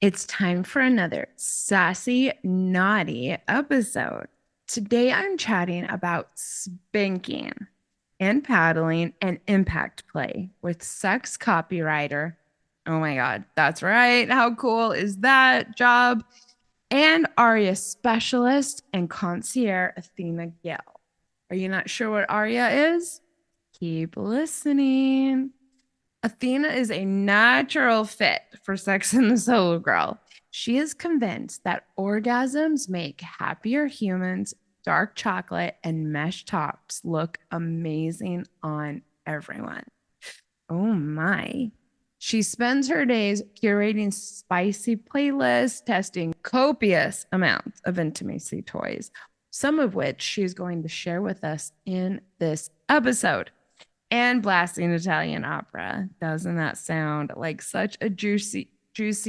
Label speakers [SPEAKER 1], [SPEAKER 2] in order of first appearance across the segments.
[SPEAKER 1] It's time for another sassy, naughty episode. Today I'm chatting about spanking and paddling and impact play with sex copywriter. Oh my God, that's right. How cool is that job? And Arya specialist and concierge Athena Gale. Are you not sure what Arya is? Keep listening. Athena is a natural fit for Sex and the Solo Girl. She is convinced that orgasms make happier humans, dark chocolate, and mesh tops look amazing on everyone. Oh my. She spends her days curating spicy playlists, testing copious amounts of intimacy toys, some of which she's going to share with us in this episode. And blasting Italian opera. Doesn't that sound like such a juicy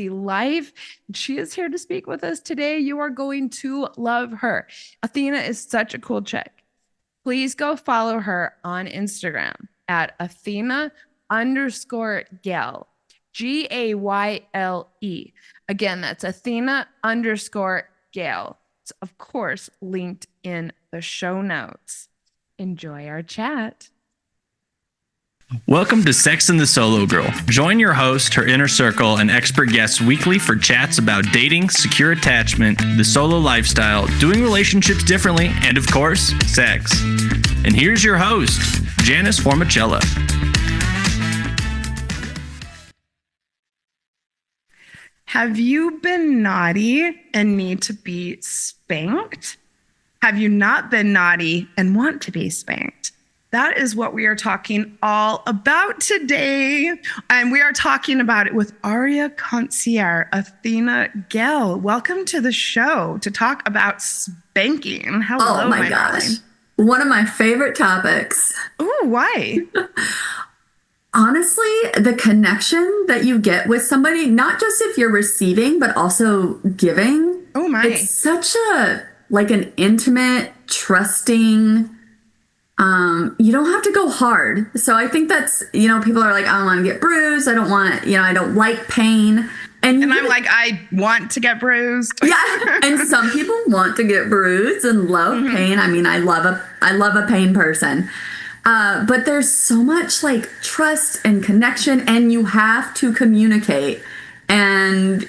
[SPEAKER 1] life? She is here to speak with us today. You are going to love her. Athena is such a cool chick. Please go follow her on Instagram at Athena_Gale, Gale. Again, that's Athena_Gale. It's of course linked in the show notes. Enjoy our chat.
[SPEAKER 2] Welcome to Sex and the Solo Girl. Join your host, her inner circle, and expert guests weekly for chats about dating, secure attachment, the solo lifestyle, doing relationships differently, and of course, sex. And here's your host, Janice Formicella.
[SPEAKER 1] Have you been naughty and need to be spanked? Have you not been naughty and want to be spanked? That is what we are talking all about today. And we are talking about it with Arya concierge Athena Gale. Welcome to the show to talk about spanking. Hello,
[SPEAKER 3] oh my gosh. Darling. One of my favorite topics.
[SPEAKER 1] Oh, why?
[SPEAKER 3] Honestly, the connection that you get with somebody, not just if you're receiving, but also giving.
[SPEAKER 1] Oh my.
[SPEAKER 3] It's such an intimate, trusting, you don't have to go hard. So I think that's, people are like, I don't want to get bruised. I don't want, I don't like pain.
[SPEAKER 1] And I'm like, I want to get bruised.
[SPEAKER 3] Yeah. And some people want to get bruised and love pain. I mean, I love a pain person. But there's so much like trust and connection, and you have to communicate, and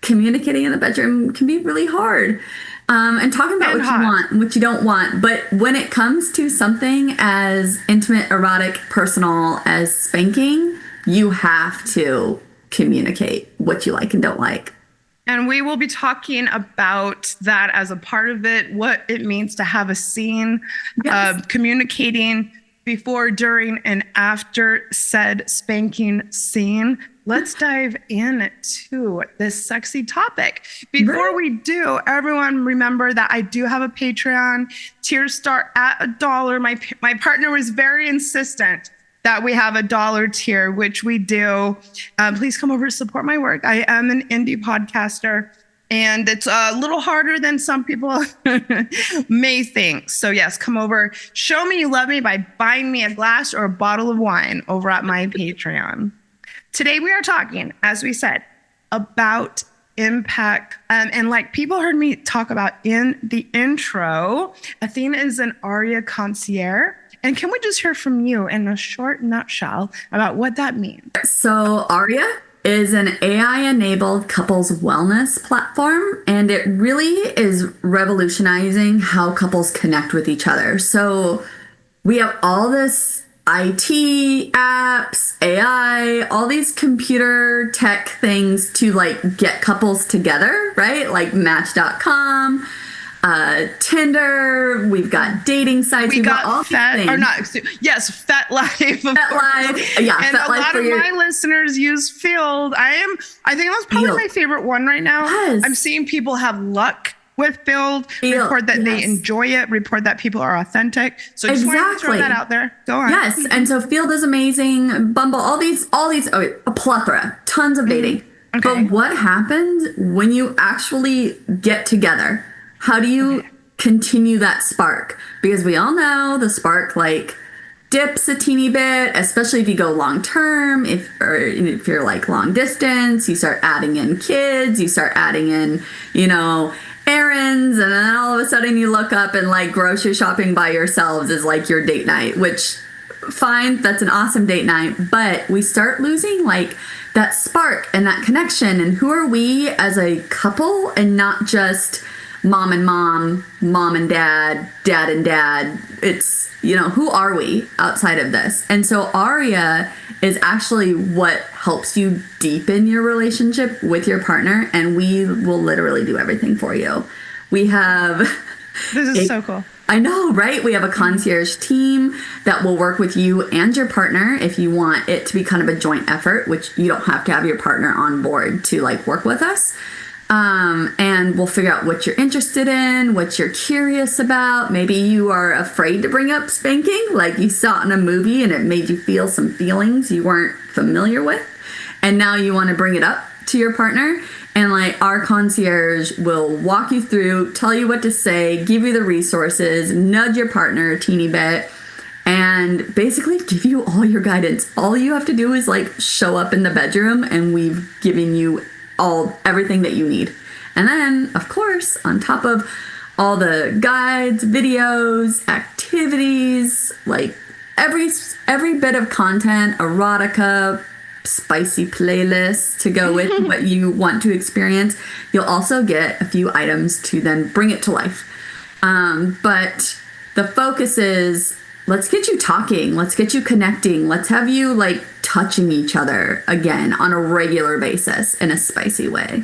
[SPEAKER 3] communicating in the bedroom can be really hard. And talking about what you want and what you don't want. But when it comes to something as intimate, erotic, personal as spanking, you have to communicate what you like and don't like.
[SPEAKER 1] And we will be talking about that as a part of it, what it means to have a scene,
[SPEAKER 3] yes.
[SPEAKER 1] Communicating before, during, and after said spanking scene. Let's dive into this sexy topic. Before we do, everyone remember that I do have a Patreon. Tiers start at $1. My partner was very insistent that we have $1 tier, which we do. Please come over to support my work. I am an indie podcaster, and it's a little harder than some people may think. So yes, come over. Show me you love me by buying me a glass or a bottle of wine over at my Patreon. Today we are talking, as we said, about impact. And like people heard me talk about in the intro, Athena is an Arya concierge. And can we just hear from you in a short nutshell about what that means?
[SPEAKER 3] So Arya is an AI-enabled couples wellness platform, and it really is revolutionizing how couples connect with each other. So we have all this IT apps, AI, all these computer tech things to like get couples together, right? Like Match.com, Tinder, we've got dating sites.
[SPEAKER 1] We got
[SPEAKER 3] all
[SPEAKER 1] Fet, or not, yes, FetLife.
[SPEAKER 3] FetLife, yeah.
[SPEAKER 1] And
[SPEAKER 3] FetLife
[SPEAKER 1] a lot of my listeners use Field. I think that's probably my favorite one right now.
[SPEAKER 3] Yes.
[SPEAKER 1] I'm seeing people have luck with Field, report that they enjoy it, report that people are authentic. So just wanted to throw that out there. Go on.
[SPEAKER 3] Yes, and so Field is amazing. Bumble, all these, a plethora, tons of dating. Okay. But what happens when you actually get together? How do you continue that spark? Because we all know the spark, like, dips a teeny bit, especially if you go long term, if you're like long distance, you start adding in kids, you start adding in, errands, and then all of a sudden you look up and like grocery shopping by yourselves is like your date night, which fine, that's an awesome date night, but we start losing like that spark and that connection, and who are we as a couple and not just mom and mom, mom and dad, dad and dad. It's, who are we outside of this? And so Arya is actually what helps you deepen your relationship with your partner, and we will literally do everything for you. We have
[SPEAKER 1] This is so cool.
[SPEAKER 3] I know, right? We have a concierge team that will work with you and your partner if you want it to be kind of a joint effort, which you don't have to have your partner on board to like work with us. And we'll figure out what you're interested in, what you're curious about. Maybe you are afraid to bring up spanking, like you saw it in a movie and it made you feel some feelings you weren't familiar with. And now you want to bring it up to your partner. And like our concierge will walk you through, tell you what to say, give you the resources, nudge your partner a teeny bit, and basically give you all your guidance. All you have to do is like show up in the bedroom and we've given you everything that you need. And then, of course, on top of all the guides, videos, activities, like every bit of content, erotica, spicy playlist to go with what you want to experience, you'll also get a few items to then bring it to life. But the focus is, let's get you talking, let's get you connecting, let's have you like touching each other again on a regular basis in a spicy way.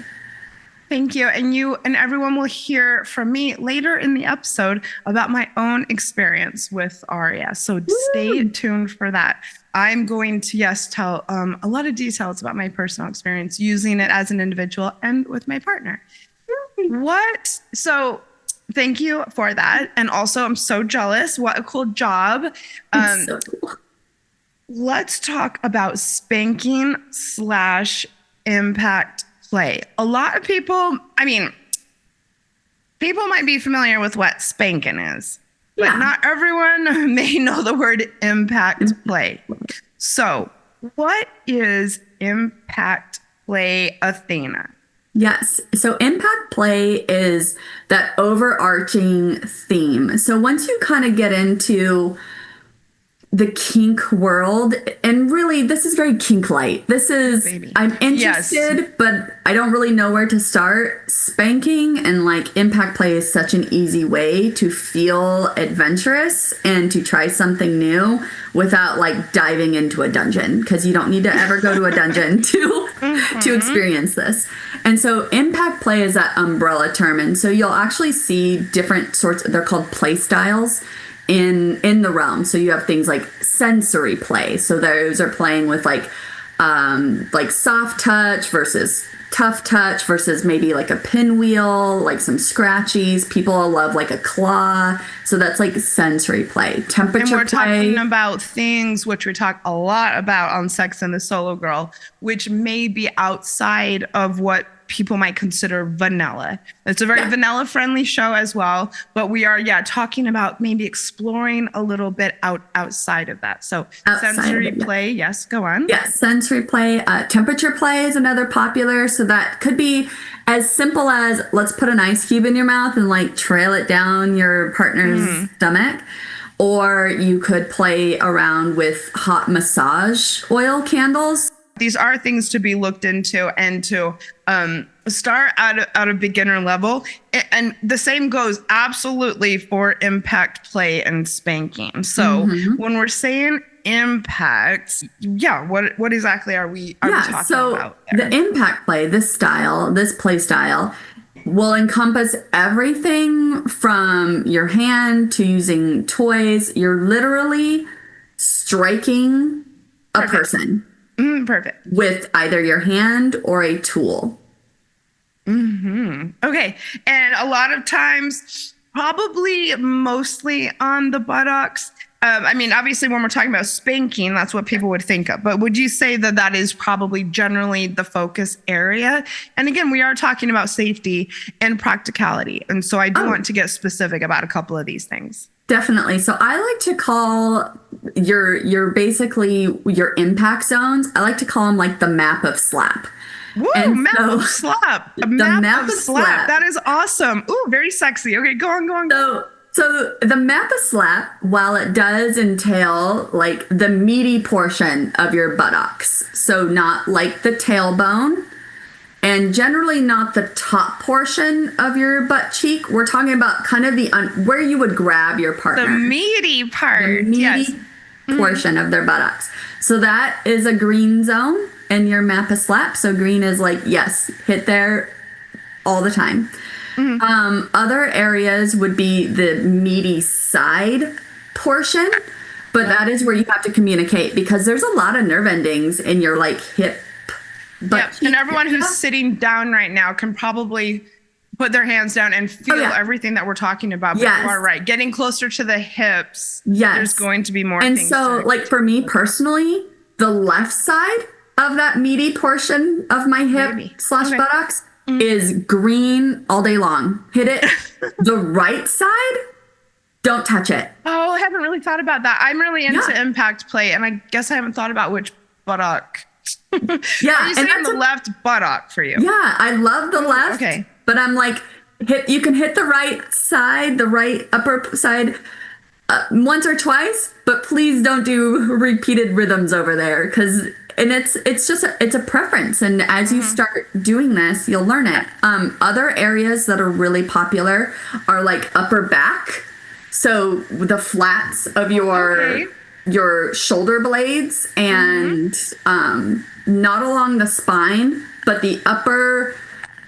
[SPEAKER 1] Thank you. And you and everyone will hear from me later in the episode about my own experience with Arya. So stay tuned for that. I'm going to, tell a lot of details about my personal experience using it as an individual and with my partner. So thank you for that. And also, I'm so jealous. What a cool job.
[SPEAKER 3] So cool.
[SPEAKER 1] Let's talk about spanking / impact play. A lot of people might be familiar with what spanking is, but not everyone may know the word impact play. So what is impact play, Athena?
[SPEAKER 3] Yes. So impact play is that overarching theme. So once you kind of get into the kink world, and really this is very kink light. This is, I'm interested, but I don't really know where to start. Spanking and like impact play is such an easy way to feel adventurous and to try something new without like diving into a dungeon, because you don't need to ever go to a dungeon to experience this. And so impact play is that umbrella term. And so you'll actually see different sorts, they're called play styles in the realm. So you have things like sensory play. So those are playing with like soft touch versus tough touch versus maybe like a pinwheel, like some scratchies. People love like a claw. So that's like sensory play. Temperature play.
[SPEAKER 1] And we're talking about things which we talk a lot about on Sex and the Solo Girl, which may be outside of what people might consider vanilla. It's a very vanilla friendly show as well, but we are talking about maybe exploring a little bit outside of that. So sensory play, yes, go on.
[SPEAKER 3] Yes, sensory play. Temperature play is another popular. So that could be as simple as, let's put an ice cube in your mouth and like trail it down your partner's stomach. Or you could play around with hot massage oil candles.
[SPEAKER 1] These are things to be looked into and to start at a beginner level. And the same goes absolutely for impact play and spanking. So when we're saying impact, what exactly are we talking about there?
[SPEAKER 3] The impact play, this play style, will encompass everything from your hand to using toys. You're literally striking a person.
[SPEAKER 1] Perfect.
[SPEAKER 3] With either your hand or a tool.
[SPEAKER 1] Okay. And a lot of times, probably mostly on the buttocks. Obviously, when we're talking about spanking, that's what people would think of. But would you say that that is probably generally the focus area? And again, we are talking about safety and practicality. And so I do want to get specific about a couple of these things.
[SPEAKER 3] Definitely. So I like to call your basically your impact zones. I like to call them like the map of slap.
[SPEAKER 1] Woo,
[SPEAKER 3] And
[SPEAKER 1] map
[SPEAKER 3] so
[SPEAKER 1] of slap. A
[SPEAKER 3] the
[SPEAKER 1] map of slap. That is awesome. Ooh, very sexy. Okay, go on, go on.
[SPEAKER 3] So the map of slap, while it does entail like the meaty portion of your buttocks, so not like the tailbone, and generally not the top portion of your butt cheek. We're talking about kind of the where you would grab your partner.
[SPEAKER 1] The meaty part.
[SPEAKER 3] The meaty
[SPEAKER 1] Yes.
[SPEAKER 3] portion of their buttocks. So that is a green zone in your map of slap. So green is like, yes, hit there all the time. Other areas would be the meaty side portion, but that is where you have to communicate because there's a lot of nerve endings in your like hip.
[SPEAKER 1] Yep. And everyone who's sitting down right now can probably put their hands down and feel everything that we're talking about. But you are right. Getting closer to the hips, there's going to be more
[SPEAKER 3] and
[SPEAKER 1] things.
[SPEAKER 3] So, like for me personally, the left side of that meaty portion of my hip slash buttocks is green all day long. Hit it. The right side, don't touch it.
[SPEAKER 1] Oh, I haven't really thought about that. I'm really into impact play, and I guess I haven't thought about which buttock.
[SPEAKER 3] Yeah,
[SPEAKER 1] Are you saying the left buttock for you?
[SPEAKER 3] Yeah, I love the left.
[SPEAKER 1] Okay,
[SPEAKER 3] but I'm like, you can hit the right side, the right upper side, once or twice, but please don't do repeated rhythms over there because. And it's just it's a preference, and as you start doing this, you'll learn it. Other areas that are really popular are like upper back, so the flats of your shoulder blades, and not along the spine, but the upper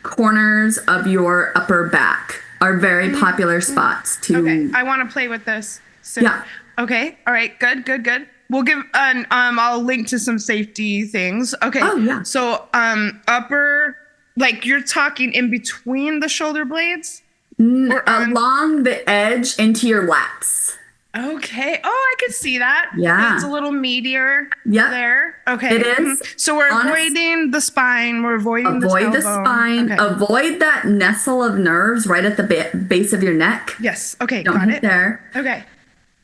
[SPEAKER 3] corners of your upper back are very popular spots too.
[SPEAKER 1] Okay, I want to play with this. So, yeah. Okay. All right. Good. We'll give I'll link to some safety things. Okay.
[SPEAKER 3] Oh, yeah.
[SPEAKER 1] So upper, like you're talking in between the shoulder blades?
[SPEAKER 3] Or along the edge into your lats.
[SPEAKER 1] Okay. Oh, I could see that.
[SPEAKER 3] Yeah.
[SPEAKER 1] It's a little meatier there. Okay.
[SPEAKER 3] It is.
[SPEAKER 1] So we're avoiding the spine. We're avoiding the tailbone.
[SPEAKER 3] Avoid the spine. Okay. Avoid that nestle of nerves right at the base of your neck.
[SPEAKER 1] Yes. Okay.
[SPEAKER 3] Don't
[SPEAKER 1] got
[SPEAKER 3] hit
[SPEAKER 1] it.
[SPEAKER 3] There.
[SPEAKER 1] Okay.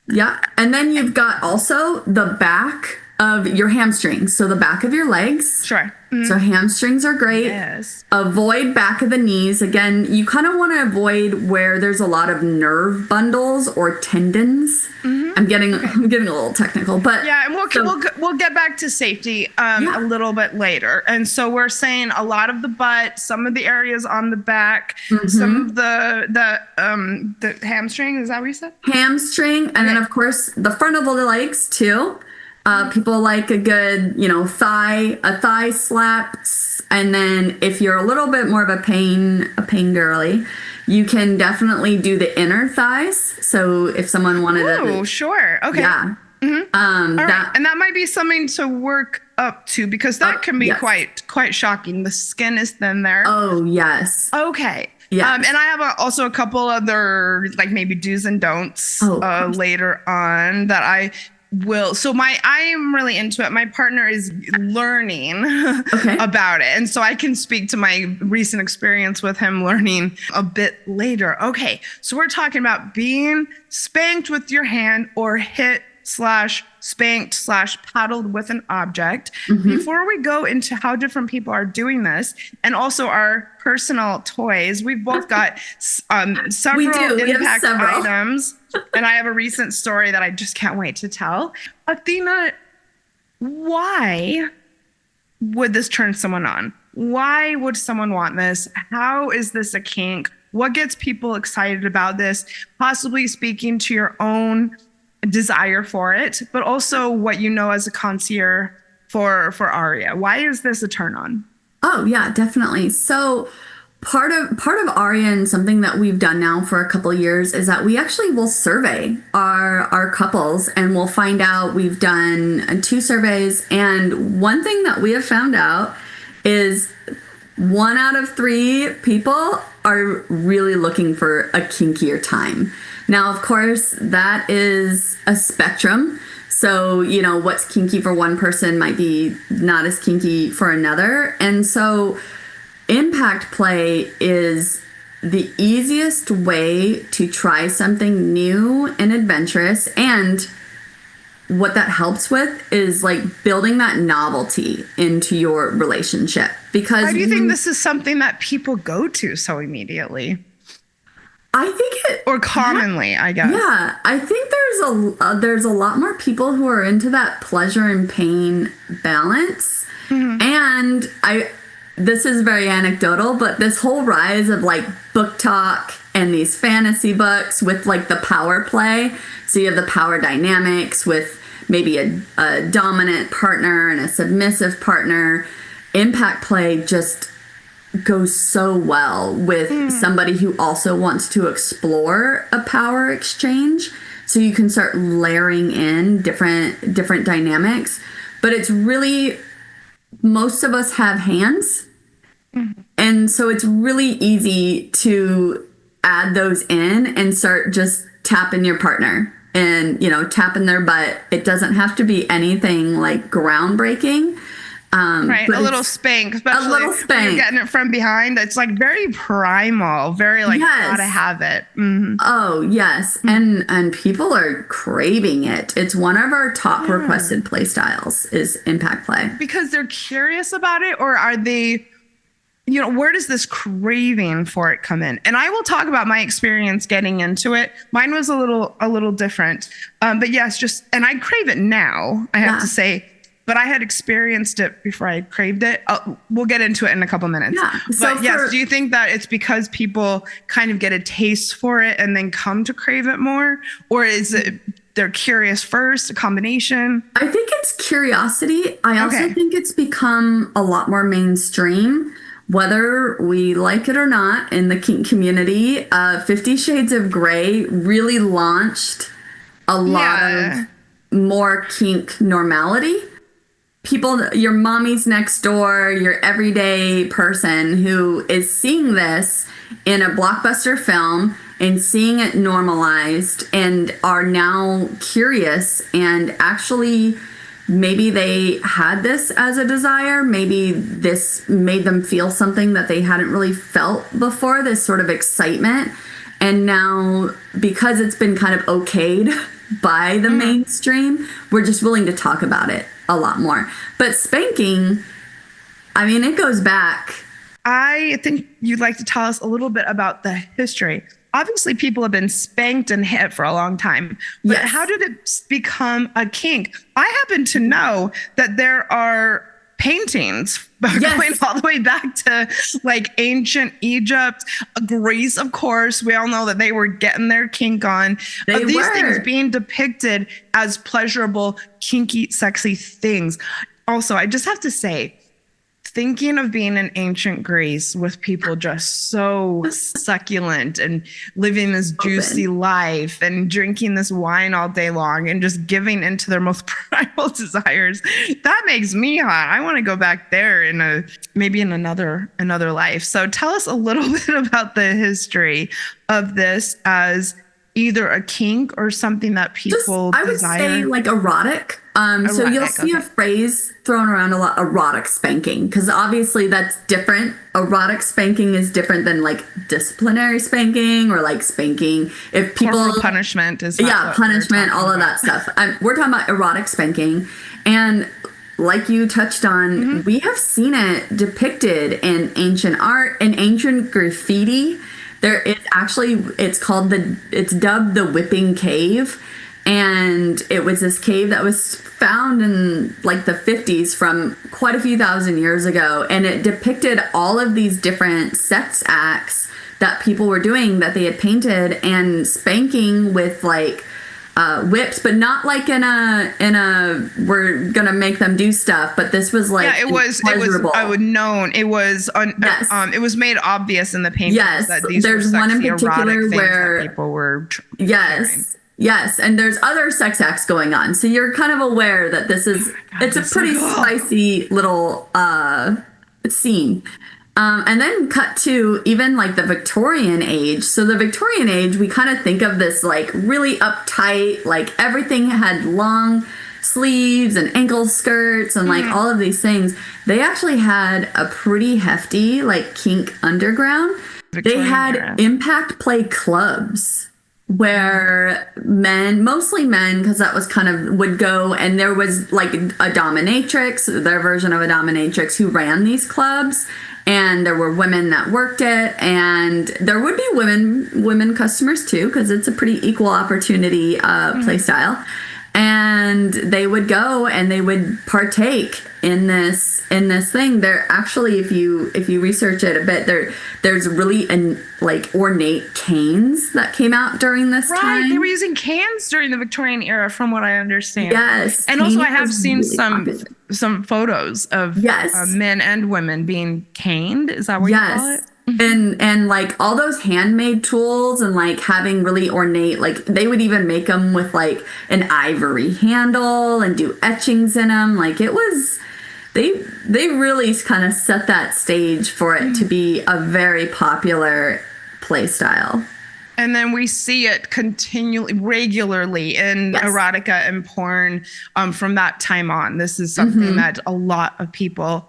[SPEAKER 3] Yeah. And then you've got also the back of your hamstrings. So the back of your legs.
[SPEAKER 1] Sure.
[SPEAKER 3] So hamstrings are great.
[SPEAKER 1] Yes.
[SPEAKER 3] Avoid back of the knees. Again, you kind of want to avoid where there's a lot of nerve bundles or tendons. I'm getting a little technical, but
[SPEAKER 1] yeah, and we'll get back to safety a little bit later. And so we're saying a lot of the butt, some of the areas on the back, some of the hamstring. Is that what you said? Hamstring,
[SPEAKER 3] and then of course the front of the legs too. People like a good, thigh slap. And then if you're a little bit more of a pain girly, you can definitely do the inner thighs. So if someone wanted to.
[SPEAKER 1] Oh, sure. Okay.
[SPEAKER 3] Yeah.
[SPEAKER 1] All right. And that might be something to work up to because that can be quite shocking. The skin is thin there.
[SPEAKER 3] Oh, yes.
[SPEAKER 1] Okay.
[SPEAKER 3] Yeah.
[SPEAKER 1] And I have also a couple other like maybe do's and don'ts later on that I will. So I'm really into it. My partner is learning about it. And so I can speak to my recent experience with him learning a bit later. Okay. So we're talking about being spanked with your hand or hit / spanked / paddled with an object. Before we go into how different people are doing this and also our personal toys, we've both got several impact items. And I have a recent story that I just can't wait to tell. Athena, why would this turn someone on? Why would someone want this? How is this a kink? What gets people excited about this? Possibly speaking to your own desire for it, but also what you know as a concierge for Arya. Why is this a turn on?
[SPEAKER 3] Oh yeah, definitely. So part of Arya and something that we've done now for a couple of years is that we actually will survey our couples and we'll find out. We've done 2 surveys, and one thing that we have found out is 1 out of 3 people are really looking for a kinkier time. Now, of course, that is a spectrum. So, what's kinky for one person might be not as kinky for another. And so impact play is the easiest way to try something new and adventurous, and what that helps with is like building that novelty into your relationship. Because
[SPEAKER 1] why do you think this is something that people go to so immediately?
[SPEAKER 3] I think it,
[SPEAKER 1] or commonly, I guess.
[SPEAKER 3] Yeah, I think there's a lot more people who are into that pleasure and pain balance. And this is very anecdotal, but this whole rise of like book talk and these fantasy books with like the power play. So you have the power dynamics with maybe a dominant partner and a submissive partner. Impact play just goes so well with somebody who also wants to explore a power exchange. So you can start layering in different dynamics. But it's really, most of us have hands. And so it's really easy to add those in and start just tapping your partner and, tapping their butt. It doesn't have to be anything like groundbreaking.
[SPEAKER 1] Right, a little spank, especially
[SPEAKER 3] a little spank.
[SPEAKER 1] When you're getting it from behind. It's like very primal, very like gotta have it.
[SPEAKER 3] Oh yes, and people are craving it. It's one of our top requested play styles is impact play
[SPEAKER 1] because they're curious about it, or are they? Where does this craving for it come in? And I will talk about my experience getting into it. Mine was a little different, but yes, and I crave it now. I have to say. But I had experienced it before I craved it. We'll get into it in a couple minutes.
[SPEAKER 3] Yeah.
[SPEAKER 1] But yes, do you think that it's because people kind of get a taste for it and then come to crave it more? Or is it they're curious first, a combination?
[SPEAKER 3] I think it's curiosity. I also think it's become a lot more mainstream, whether we like it or not, in the kink community. 50 Shades of Grey really launched a lot of more kink normality. People, your mommy's next door, your everyday person who is seeing this in a blockbuster film and seeing it normalized and are now curious, and actually maybe they had this as a desire. Maybe this made them feel something that they hadn't really felt before, this sort of excitement. And now, because it's been kind of okayed by the mainstream, we're just willing to talk about it a lot more. But spanking, I mean, it goes back.
[SPEAKER 1] I think you'd like to tell us a little bit about the history. Obviously, people have been spanked and hit for a long time. But how did it become a kink? I happen to know that there are paintings going all the way back to like ancient Egypt, Greece, of course. We all know that they were getting their kink on. These things being depicted as pleasurable, kinky, sexy things. Also, I just have to say, thinking of being in ancient Greece with people just so succulent and living this juicy life and drinking this wine all day long and just giving into their most primal desires, that makes me hot. I want to go back there in maybe in another life. So tell us a little bit about the history of this as either a kink or something that people desire. I would say
[SPEAKER 3] like erotic. So you'll see a phrase thrown around a lot, erotic spanking, because obviously that's different. Erotic spanking is different than like disciplinary spanking or like spanking. If people
[SPEAKER 1] corporal punishment is
[SPEAKER 3] punishment, all of that stuff. We're talking about erotic spanking, and like you touched on, we have seen it depicted in ancient art and ancient graffiti. It's dubbed the Whipping Cave. And it was this cave that was found in like the 50s from quite a few thousand years ago. And it depicted all of these different sex acts that people were doing that they had painted, and spanking with like whips, but not like in a we're gonna make them do stuff. But this was like
[SPEAKER 1] it was it was made obvious in the paintings that these
[SPEAKER 3] there's
[SPEAKER 1] were sexy,
[SPEAKER 3] one in particular where
[SPEAKER 1] people were
[SPEAKER 3] Yes, and there's other sex acts going on. So you're kind of aware that this is it's a pretty spicy little scene. And then cut to even like the Victorian age. So the Victorian age, we kind of think of this like really uptight, like everything had long sleeves and ankle skirts and like all of these things. They actually had a pretty hefty like kink underground. They
[SPEAKER 1] Victorian
[SPEAKER 3] had
[SPEAKER 1] era.
[SPEAKER 3] impact play clubs where men, mostly men, because that was kind of would go, and there was like a dominatrix, their version of a dominatrix, who ran these clubs, and there were women that worked it, and there would be women customers too, because it's a pretty equal opportunity play style. And they would go and they would partake in this thing. There actually, if you research it a bit, there's really like ornate canes that came out during this time.
[SPEAKER 1] They were using cans during the Victorian era, from what I understand.
[SPEAKER 3] Yes,
[SPEAKER 1] and also I
[SPEAKER 3] cane
[SPEAKER 1] have
[SPEAKER 3] was
[SPEAKER 1] seen
[SPEAKER 3] really popular.
[SPEAKER 1] some photos of men and women being caned. Is that what you call it?
[SPEAKER 3] And like all those handmade tools, and like having really ornate, like they would even make them with like an ivory handle and do etchings in them. Like it was, they really kind of set that stage for it to be a very popular play style.
[SPEAKER 1] And then we see it continually, regularly in erotica and porn from that time on. This is something that a lot of people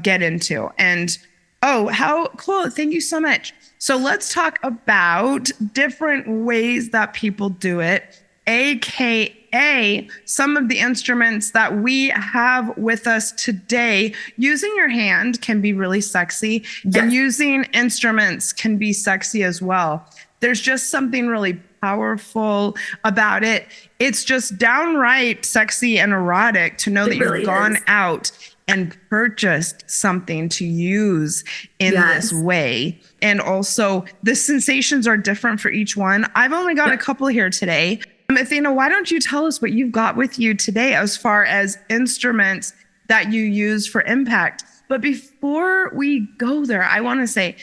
[SPEAKER 1] get into. And oh, how cool. Thank you so much. So let's talk about different ways that people do it, AKA some of the instruments that we have with us today. Using your hand can be really sexy, and using instruments can be sexy as well. There's just something really powerful about it. It's just downright sexy and erotic to know that you've gone out and purchased something to use in this way. And also the sensations are different for each one. I've only got a couple here today. Athena, why don't you tell us what you've got with you today as far as instruments that you use for impact? But before we go there, I want to say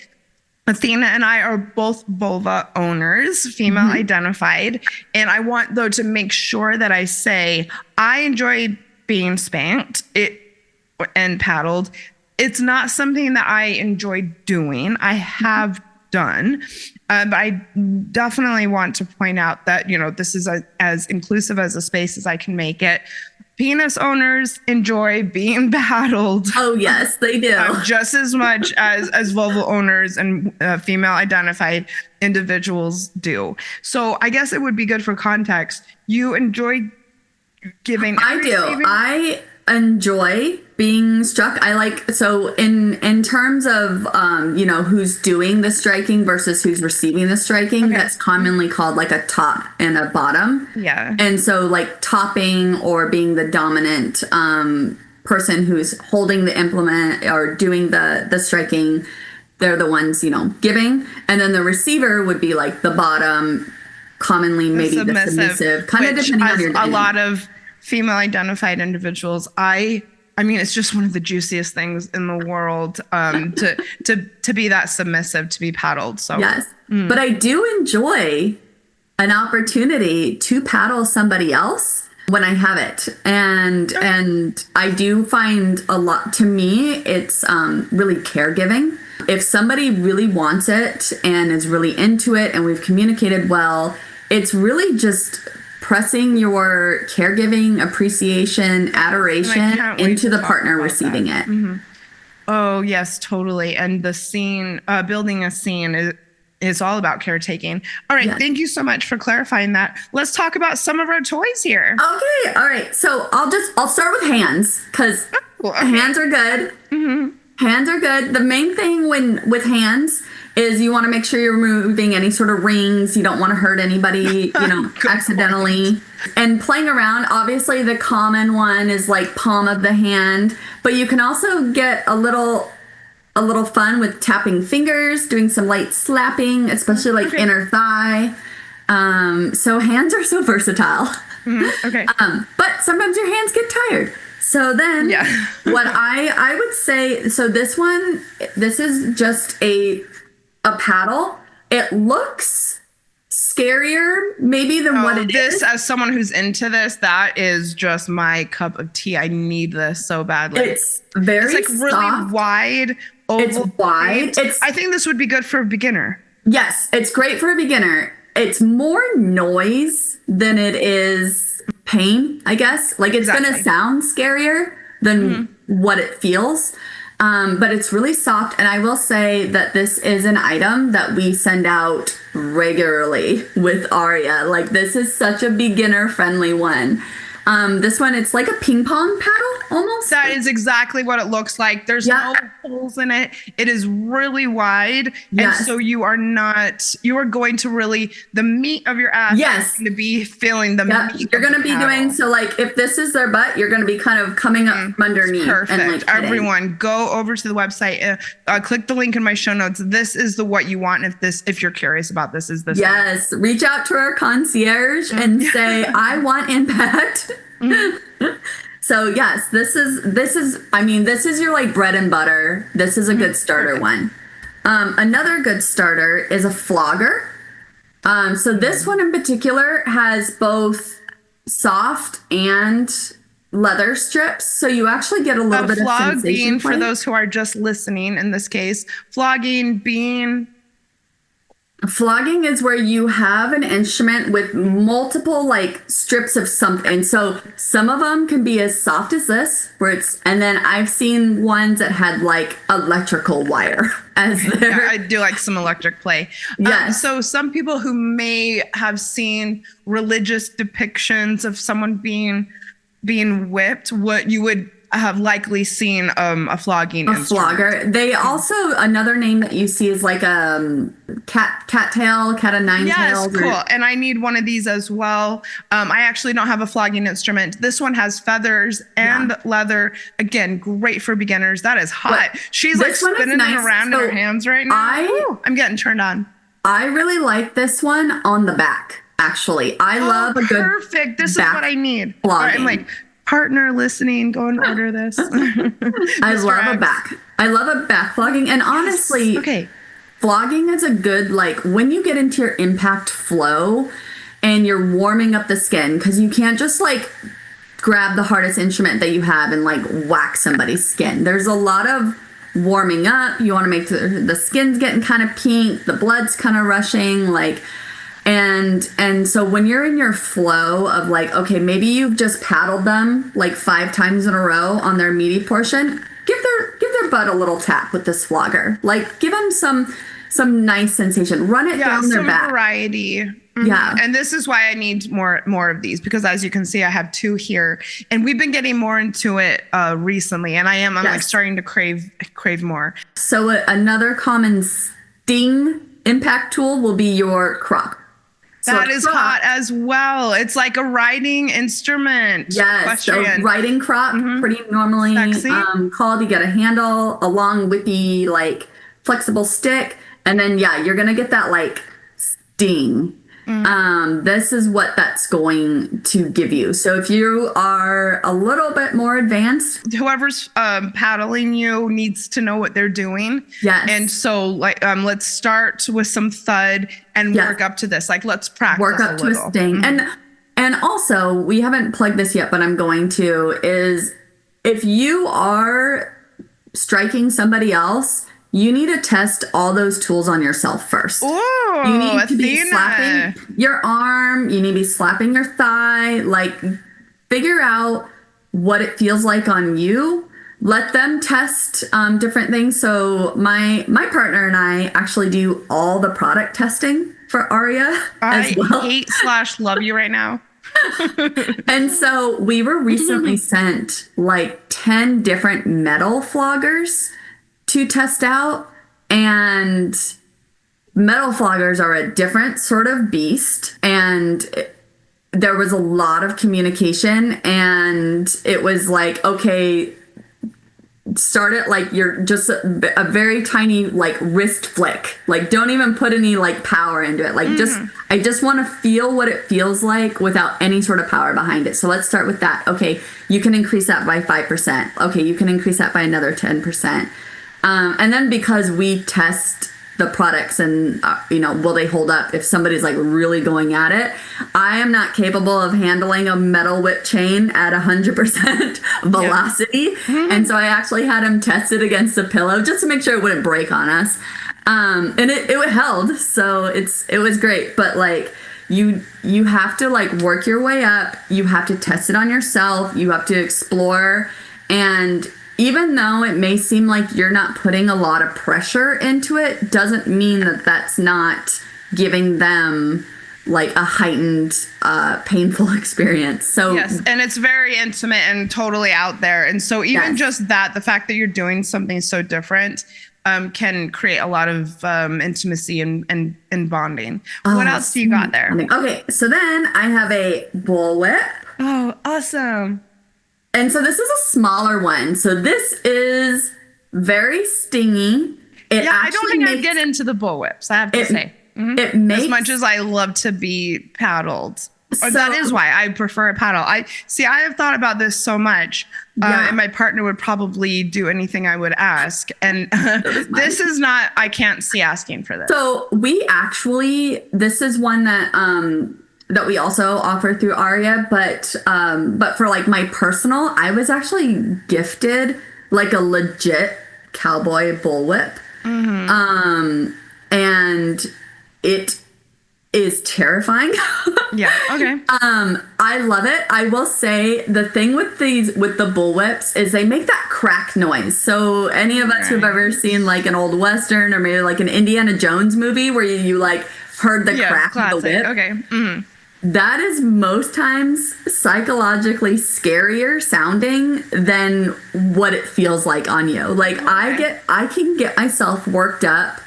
[SPEAKER 1] Athena and I are both vulva owners, female identified. And I want, though, to make sure that I say I enjoy being spanked and paddled. It's not something that I enjoy doing. I have done, but I definitely want to point out that, you know, this is as inclusive as a space as I can make it. Penis owners enjoy being paddled.
[SPEAKER 3] Oh, yes, they do.
[SPEAKER 1] Just as much as vulva owners and female identified individuals do. So I guess it would be good for context. You enjoy giving.
[SPEAKER 3] I do. I enjoy being struck. I like, so in terms of you know, who's doing the striking versus who's receiving the striking, that's commonly called like a top and a bottom.
[SPEAKER 1] Yeah.
[SPEAKER 3] And so like topping, or being the dominant person who's holding the implement or doing the striking, they're the ones, you know, giving. And then the receiver would be like the bottom, commonly maybe the submissive, kind of depending on your dynamic.
[SPEAKER 1] A lot of female identified individuals, I mean, it's just one of the juiciest things in the world to be that submissive, to be paddled. So
[SPEAKER 3] yes, but I do enjoy an opportunity to paddle somebody else when I have it, and I do find a lot. To me, it's really caregiving. If somebody really wants it and is really into it, and we've communicated well, it's really just pressing your caregiving, appreciation, adoration into the partner receiving it.
[SPEAKER 1] Oh, yes, totally. And the scene, building a scene is all about caretaking. All right. Thank you so much for clarifying that. Let's talk about some of our toys here.
[SPEAKER 3] Okay. All right. So I'll start with hands, because hands are good. Hands are good. The main thing with hands is you want to make sure you're removing any sort of rings. You don't want to hurt anybody, you know, accidentally. And playing around, obviously the common one is like palm of the hand, but you can also get a little fun with tapping fingers, doing some light slapping, especially like inner thigh. So hands are so versatile.
[SPEAKER 1] Okay.
[SPEAKER 3] But sometimes your hands get tired. So then what I would say, so this is just a paddle. It looks scarier maybe than what it is.
[SPEAKER 1] As someone who's into this, that is just my cup of tea. I need this so badly.
[SPEAKER 3] It's very
[SPEAKER 1] like really
[SPEAKER 3] soft.
[SPEAKER 1] wide.
[SPEAKER 3] It's wide.
[SPEAKER 1] I think this would be good for a beginner.
[SPEAKER 3] Yes, it's great for a beginner. It's more noise than it is pain, I guess. Like it's going to sound scarier than what it feels. But it's really soft. And I will say that this is an item that we send out regularly with Arya. Like, this is such a beginner friendly one. This one, it's like a ping pong paddle almost.
[SPEAKER 1] That is exactly what it looks like. There's no holes in it. It is really wide.
[SPEAKER 3] Yes.
[SPEAKER 1] And so you are going to really, the meat of your ass is going to be feeling the meat.
[SPEAKER 3] You're going to be doing, so like if this is their butt, you're going to be kind of coming up from underneath.
[SPEAKER 1] Perfect.
[SPEAKER 3] And like
[SPEAKER 1] everyone, go over to the website, click the link in my show notes. This is what you want. If you're curious about this, is this.
[SPEAKER 3] Yes. One. Reach out to our concierge and say, I want impact. So yes, this is your like bread and butter. This is a good starter one. Another good starter is a flogger. So this one in particular has both soft and leather strips. So you actually get a little bit of sensation
[SPEAKER 1] for those who are just listening in this case.
[SPEAKER 3] Flogging is where you have an instrument with multiple like strips of something. So some of them can be as soft as this, and then I've seen ones that had like electrical wire as their.
[SPEAKER 1] Yeah, I do like some electric play.
[SPEAKER 3] Yes.
[SPEAKER 1] So some people who may have seen religious depictions of someone being whipped, what you would have likely seen a flogging instrument.
[SPEAKER 3] Flogger. They also, another name that you see is like a cat o' nine tails.
[SPEAKER 1] Yes, cool. And I need one of these as well. I actually don't have a flogging instrument. This one has feathers and leather. Again, great for beginners. That is hot. But she's like spinning it around in her hands right now. I'm getting turned on.
[SPEAKER 3] I really like this one on the back, actually. I love a good
[SPEAKER 1] perfect. This is what I need.
[SPEAKER 3] Flogging.
[SPEAKER 1] I'm like, partner listening, go and order this.
[SPEAKER 3] I love a back. I love a back flogging. And honestly, flogging is a good, like when you get into your impact flow and you're warming up the skin, because you can't just like grab the hardest instrument that you have and like whack somebody's skin. There's a lot of warming up. You want to make the skin's getting kind of pink, the blood's kind of rushing, like. And so when you're in your flow of like, okay, maybe you've just paddled them like 5 times in a row on their meaty portion, give their butt a little tap with this flogger. Like, give them some nice sensation. Run it down their back.
[SPEAKER 1] Variety. Mm-hmm.
[SPEAKER 3] Yeah.
[SPEAKER 1] And this is why I need more of these, because as you can see, I have 2 here, and we've been getting more into it recently, and I'm like starting to crave more.
[SPEAKER 3] So another common sting impact tool will be your crop.
[SPEAKER 1] That is hot as well. It's like a writing instrument.
[SPEAKER 3] Yes, so writing crop, pretty normally called. You get a handle, a long whippy, like flexible stick, and then you're gonna get that like sting. This is what that's going to give you. So if you are a little bit more advanced,
[SPEAKER 1] whoever's paddling you needs to know what they're doing.
[SPEAKER 3] Yes.
[SPEAKER 1] And so like let's start with some thud and work up to this. Like, let's practice.
[SPEAKER 3] Work up to a sting. And also, we haven't plugged this yet, but I'm going to, is if you are striking somebody else, you need to test all those tools on yourself first.
[SPEAKER 1] Ooh,
[SPEAKER 3] you need to be
[SPEAKER 1] Athena.
[SPEAKER 3] slapping your arm. You need to be slapping your thigh. Like, figure out what it feels like on you. Let them test different things. So my partner and I actually do all the product testing for Arya as well.
[SPEAKER 1] I hate/love you right now.
[SPEAKER 3] And so we were recently sent like 10 different metal floggers to test out, and metal floggers are a different sort of beast, and there was a lot of communication, and it was like, okay, start it like you're just a very tiny like wrist flick, like don't even put any like power into it, like I just want to feel what it feels like without any sort of power behind it. So let's start with that. Okay, you can increase that by 5%. Okay, you can increase that by another 10%. And then because we test the products and, will they hold up if somebody's like really going at it, I am not capable of handling a metal whip chain at 100% velocity. And so I actually had him test it against the pillow just to make sure it wouldn't break on us. And it held. So it was great. But like, you have to like work your way up. You have to test it on yourself. You have to explore. And even though it may seem like you're not putting a lot of pressure into it, doesn't mean that that's not giving them like a heightened, painful experience. So
[SPEAKER 1] yes, and it's very intimate and totally out there. And so even just that, the fact that you're doing something so different can create a lot of intimacy and bonding. What else do you got there?
[SPEAKER 3] Okay, so then I have a bullwhip.
[SPEAKER 1] Oh, awesome.
[SPEAKER 3] And so this is a smaller one. So this is very stingy.
[SPEAKER 1] I don't think I get into the bullwhips, I have to say.
[SPEAKER 3] It makes,
[SPEAKER 1] as much as I love to be paddled. Or that is why I prefer a paddle. I have thought about this so much, and my partner would probably do anything I would ask. And this is not, I can't see asking for this.
[SPEAKER 3] So this is one that that we also offer through Arya, but for like my personal, I was actually gifted like a legit cowboy bullwhip. And it is terrifying.
[SPEAKER 1] Yeah. Okay.
[SPEAKER 3] I love it. I will say the thing with the bullwhips is they make that crack noise. So any of us who've ever seen like an old Western or maybe like an Indiana Jones movie where you like heard the crack of the whip.
[SPEAKER 1] Okay.
[SPEAKER 3] That is most times psychologically scarier sounding than what it feels like on you. Like I can get myself worked up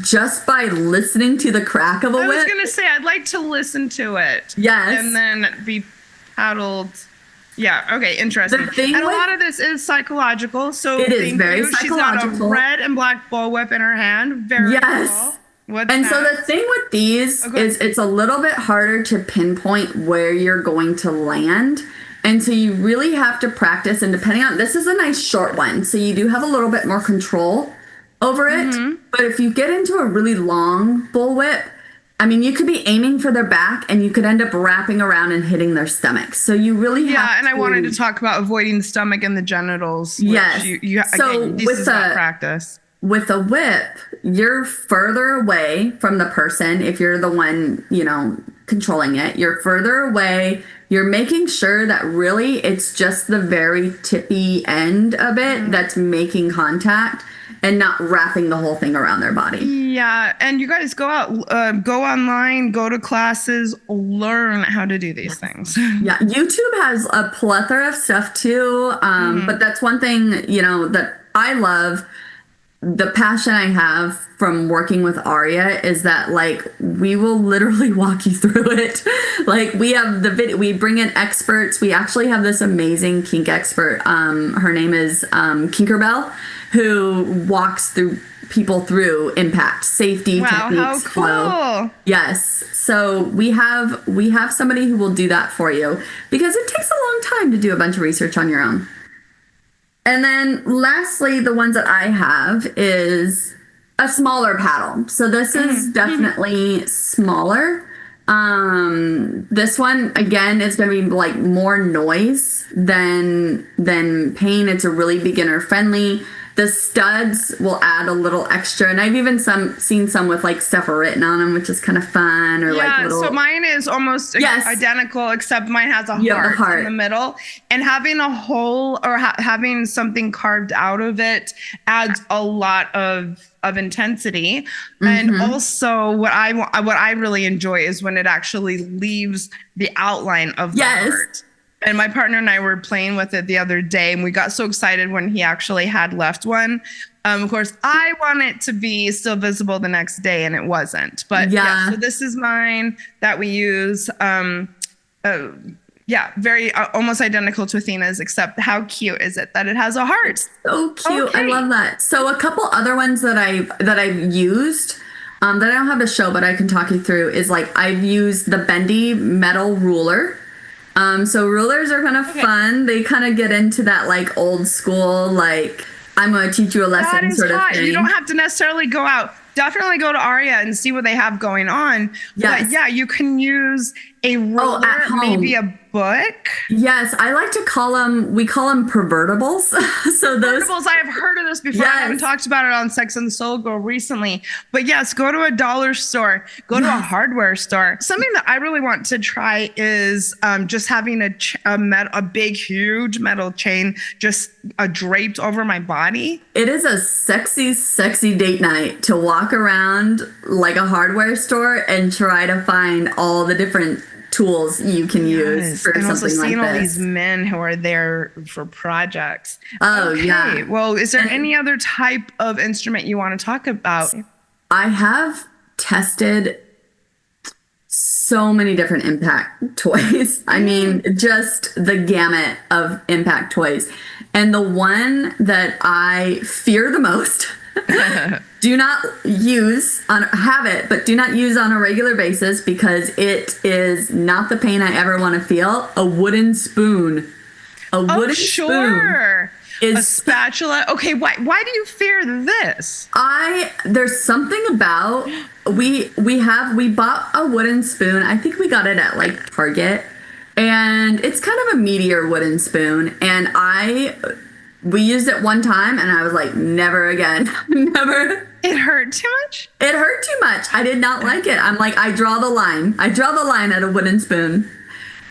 [SPEAKER 3] just by listening to the crack of a whip.
[SPEAKER 1] I was going to say, I'd like to listen to it.
[SPEAKER 3] Yes.
[SPEAKER 1] And then be paddled. Yeah. Okay. Interesting. And a lot of this is psychological. So
[SPEAKER 3] it is very psychological.
[SPEAKER 1] She's got a red and black bullwhip in her hand. Very cool.
[SPEAKER 3] So the thing with these is it's a little bit harder to pinpoint where you're going to land. And so you really have to practice. And depending on, this is a nice short one. So you do have a little bit more control over it. But if you get into a really long bullwhip, I mean, you could be aiming for their back and you could end up wrapping around and hitting their stomach. So you really have to...
[SPEAKER 1] and I wanted to talk about avoiding the stomach and the genitals.
[SPEAKER 3] Yes.
[SPEAKER 1] This is not practice.
[SPEAKER 3] With a whip, you're further away from the person. If you're the one, controlling it, you're further away. You're making sure that really it's just the very tippy end of it that's making contact and not wrapping the whole thing around their body.
[SPEAKER 1] Yeah. And you guys go out, go online, go to classes, learn how to do these things.
[SPEAKER 3] Yeah. YouTube has a plethora of stuff too. But that's one thing, that I love. The passion I have from working with Arya is that like we will literally walk you through it. Like we have the video, we bring in experts. We actually have this amazing kink expert. Her name is Kinkerbell, who walks people through impact, safety techniques,
[SPEAKER 1] how cool.
[SPEAKER 3] Yes. So we have somebody who will do that for you because it takes a long time to do a bunch of research on your own. And then lastly, the ones that I have is a smaller paddle. So this is definitely smaller. This one, again, is going to be like more noise than pain. It's a really beginner friendly. The studs will add a little extra, and I've even seen some with like stuff written on them, which is kind of fun. Or like little...
[SPEAKER 1] So mine is almost identical, except mine has a heart in the middle, and having a hole or having something carved out of it adds a lot of intensity. And also, what I really enjoy is when it actually leaves the outline of the heart. And my partner and I were playing with it the other day, and we got so excited when he actually had left one. Of course, I want it to be still visible the next day, and it wasn't. But so this is mine that we use. Very almost identical to Athena's, except how cute is it that it has a heart?
[SPEAKER 3] So cute. Okay. I love that. So a couple other ones that I've used that I don't have to show, but I can talk you through is like I've used the bendy metal ruler. So rulers are kind of fun. They kind of get into that like old school, like I'm going to teach you a lesson sort of thing.
[SPEAKER 1] You don't have to necessarily go out. Definitely go to Arya and see what they have going on.
[SPEAKER 3] Yes.
[SPEAKER 1] But yeah, you can use A
[SPEAKER 3] Oh,
[SPEAKER 1] ruler,
[SPEAKER 3] at
[SPEAKER 1] maybe
[SPEAKER 3] home.
[SPEAKER 1] a book.
[SPEAKER 3] Yes, I like to call them, we call them pervertibles. So those,
[SPEAKER 1] Convertibles, I have heard of this before. I haven't
[SPEAKER 3] yes,
[SPEAKER 1] talked about it on Sex and the Soul Girl recently. But yes, go to a dollar store, go to a
[SPEAKER 3] yes.
[SPEAKER 1] hardware store. Something that I really want to try is just having a big, huge metal chain just draped over my body.
[SPEAKER 3] It is a sexy, sexy date night to walk around like a hardware store and try to find all the different tools you can use for
[SPEAKER 1] And also
[SPEAKER 3] something
[SPEAKER 1] seeing
[SPEAKER 3] like
[SPEAKER 1] all
[SPEAKER 3] this.
[SPEAKER 1] these men who are there for projects.
[SPEAKER 3] Oh,
[SPEAKER 1] Okay.
[SPEAKER 3] yeah.
[SPEAKER 1] Well, is there
[SPEAKER 3] And
[SPEAKER 1] any other type of instrument you want to talk about?
[SPEAKER 3] I have tested so many different impact toys. I mean, just the gamut of impact toys. And the one that I fear the most, do not use on have it, but do not use on a regular basis because it is not the pain I ever want to feel. A wooden spoon. A wooden spoon
[SPEAKER 1] A
[SPEAKER 3] is
[SPEAKER 1] spatula. Okay, why do you fear this?
[SPEAKER 3] there's something about we bought a wooden spoon. I think we got it at like Target. And it's kind of a meteor wooden spoon. And we used it one time and I was like, never again. Never.
[SPEAKER 1] It hurt too much?
[SPEAKER 3] It hurt too much. I did not like it. I'm like, I draw the line. I draw the line at a wooden spoon.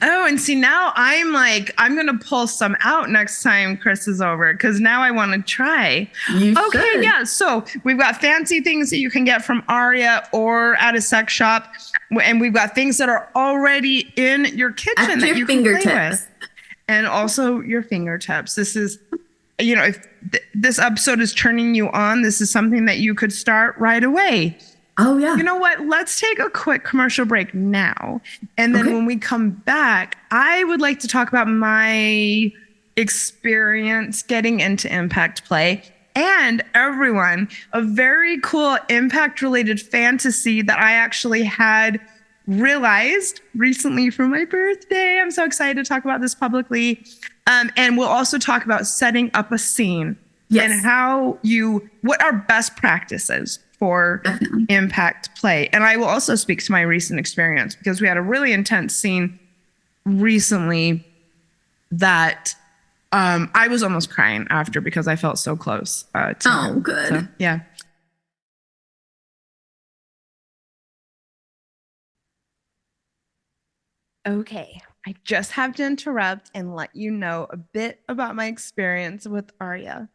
[SPEAKER 1] Oh, and see, now I'm like, I'm going to pull some out next time Chris is over because now I want to try.
[SPEAKER 3] You
[SPEAKER 1] Okay,
[SPEAKER 3] should.
[SPEAKER 1] yeah. So we've got fancy things that you can get from Arya or at a sex shop. And we've got things that are already in your kitchen
[SPEAKER 3] At
[SPEAKER 1] that
[SPEAKER 3] your
[SPEAKER 1] you can play
[SPEAKER 3] fingertips.
[SPEAKER 1] with. And also your fingertips. This is, if this episode is turning you on, this is something that you could start right away.
[SPEAKER 3] Oh, yeah.
[SPEAKER 1] You know what? Let's take a quick commercial break now. And then
[SPEAKER 3] Okay.
[SPEAKER 1] when we come back, I would like to talk about my experience getting into impact play and everyone, a very cool impact related fantasy that I actually had realized recently for my birthday. I'm so excited to talk about this publicly. And we'll also talk about setting up a scene
[SPEAKER 3] Yes.
[SPEAKER 1] and what are best practices for
[SPEAKER 3] Definitely.
[SPEAKER 1] impact play. And I will also speak to my recent experience because we had a really intense scene recently that I was almost crying after because I felt so close to him.
[SPEAKER 3] Good.
[SPEAKER 1] So, yeah. Okay, I just have to interrupt and let you know a bit about my experience with Arya.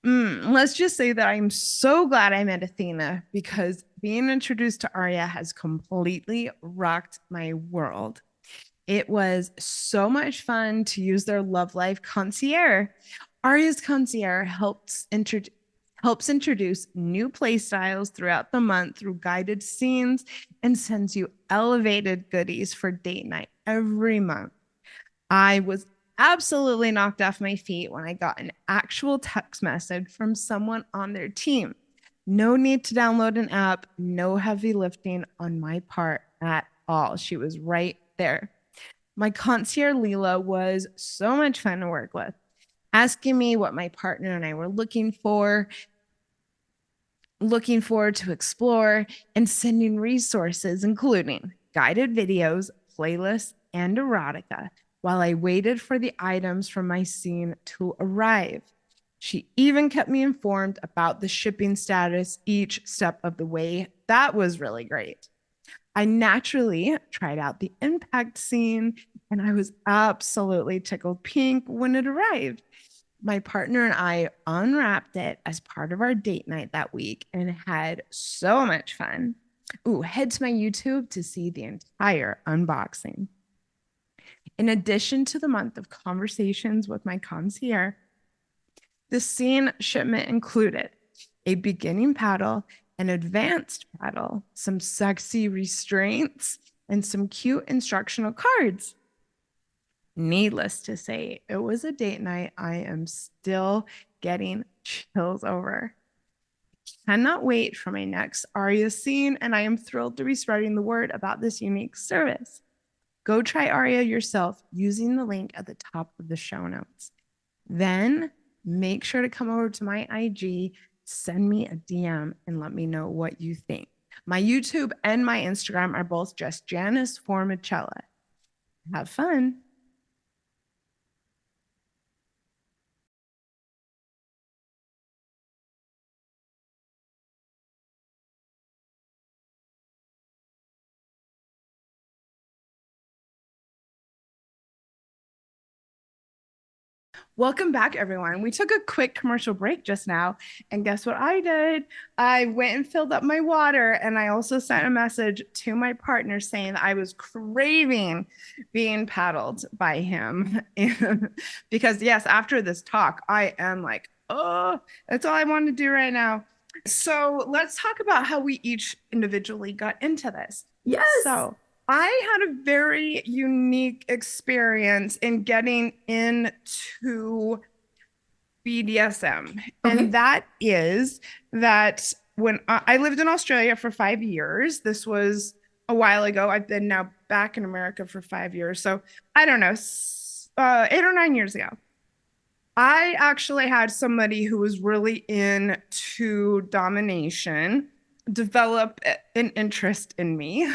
[SPEAKER 1] Let's just say that I'm so glad I met Athena because being introduced to Arya has completely rocked my world. It was so much fun to use their Love Life concierge. Arya's concierge helps introduce new play styles throughout the month through guided scenes and sends you elevated goodies for date night every month. I was absolutely knocked off my feet when I got an actual text message from someone on their team. No need to download an app, no heavy lifting on my part at all. She was right there. My concierge Leela was so much fun to work with, asking me what my partner and I were looking forward to explore, and sending resources, including guided videos, playlists, and erotica, while I waited for the items from my scene to arrive. She even kept me informed about the shipping status each step of the way. That was really great. I naturally tried out the impact scene, and I was absolutely tickled pink when it arrived. My partner and I unwrapped it as part of our date night that week and had so much fun. Ooh, head to my YouTube to see the entire unboxing. In addition to the month of conversations with my concierge, the scene shipment included a beginning paddle, an advanced paddle, some sexy restraints, and some cute instructional cards. Needless to say, it was a date night I am still getting chills over. I cannot wait for my next Arya scene, and I am thrilled to be spreading the word about this unique service. Go try Arya yourself using the link at the top of the show notes. Then make sure to come over to my IG, send me a DM, and let me know what you think. My YouTube and my Instagram are both just Janice Formicella. Have fun. Welcome back, everyone. We took a quick commercial break just now, and guess what I did? I went and filled up my water, and I also sent a message to my partner saying that I was craving being paddled by him. Because, yes, after this talk, I am like, oh, that's all I want to do right now. So let's talk about how we each individually got into this.
[SPEAKER 3] Yes.
[SPEAKER 1] So I had a very unique experience in getting into BDSM.
[SPEAKER 3] Okay.
[SPEAKER 1] And that is that when I lived in Australia for 5 years, this was a while ago. I've been now back in America for 5 years. So I don't know, 8 or 9 years ago. I actually had somebody who was really into domination develop an interest in me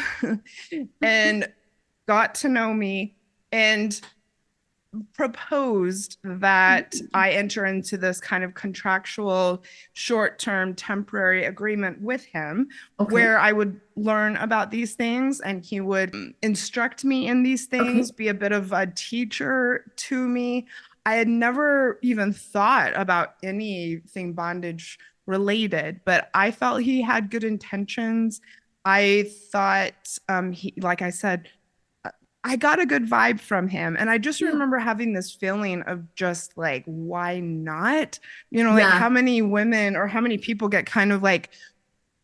[SPEAKER 1] and got to know me and proposed that I enter into this kind of contractual short-term temporary agreement with him where I would learn about these things and he would instruct me in these things, be a bit of a teacher to me. I had never even thought about anything bondage related, but I felt he had good intentions. I thought like I said, I got a good vibe from him. And I just remember having this feeling of just like, why not? Like how many women or how many people get kind of like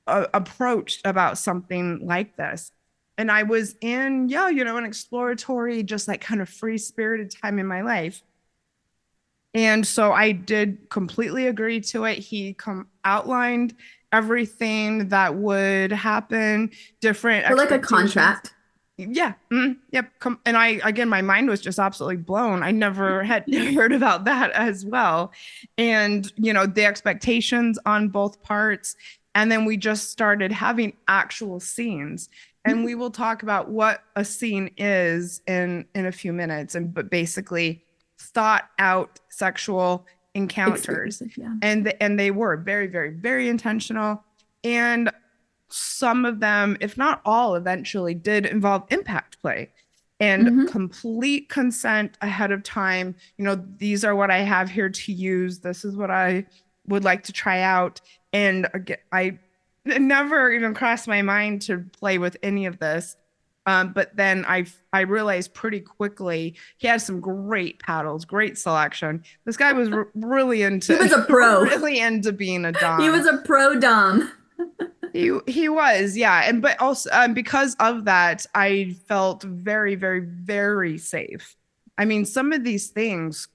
[SPEAKER 1] approached about something like this. And I was in, an exploratory, just like kind of free spirited time in my life. And so I did completely agree to it. He outlined everything that would happen, different
[SPEAKER 3] like a contract.
[SPEAKER 1] Yeah. Yep. And again, my mind was just absolutely blown. I never had heard about that as well. And, the expectations on both parts. And then we just started having actual scenes. And we will talk about what a scene is in a few minutes. But basically thought out sexual encounters. And they were very, very, very intentional. And some of them, if not all, eventually did involve impact play and complete consent ahead of time. These are what I have here to use. This is what I would like to try out. And again, it never even crossed my mind to play with any of this. But then I realized pretty quickly he had some great paddles, great selection. This guy was really into.
[SPEAKER 3] He was a pro.
[SPEAKER 1] Really into being a dom.
[SPEAKER 3] He was a pro dom.
[SPEAKER 1] He was, yeah. But also because of that, I felt very, very, very safe. I mean, some of these things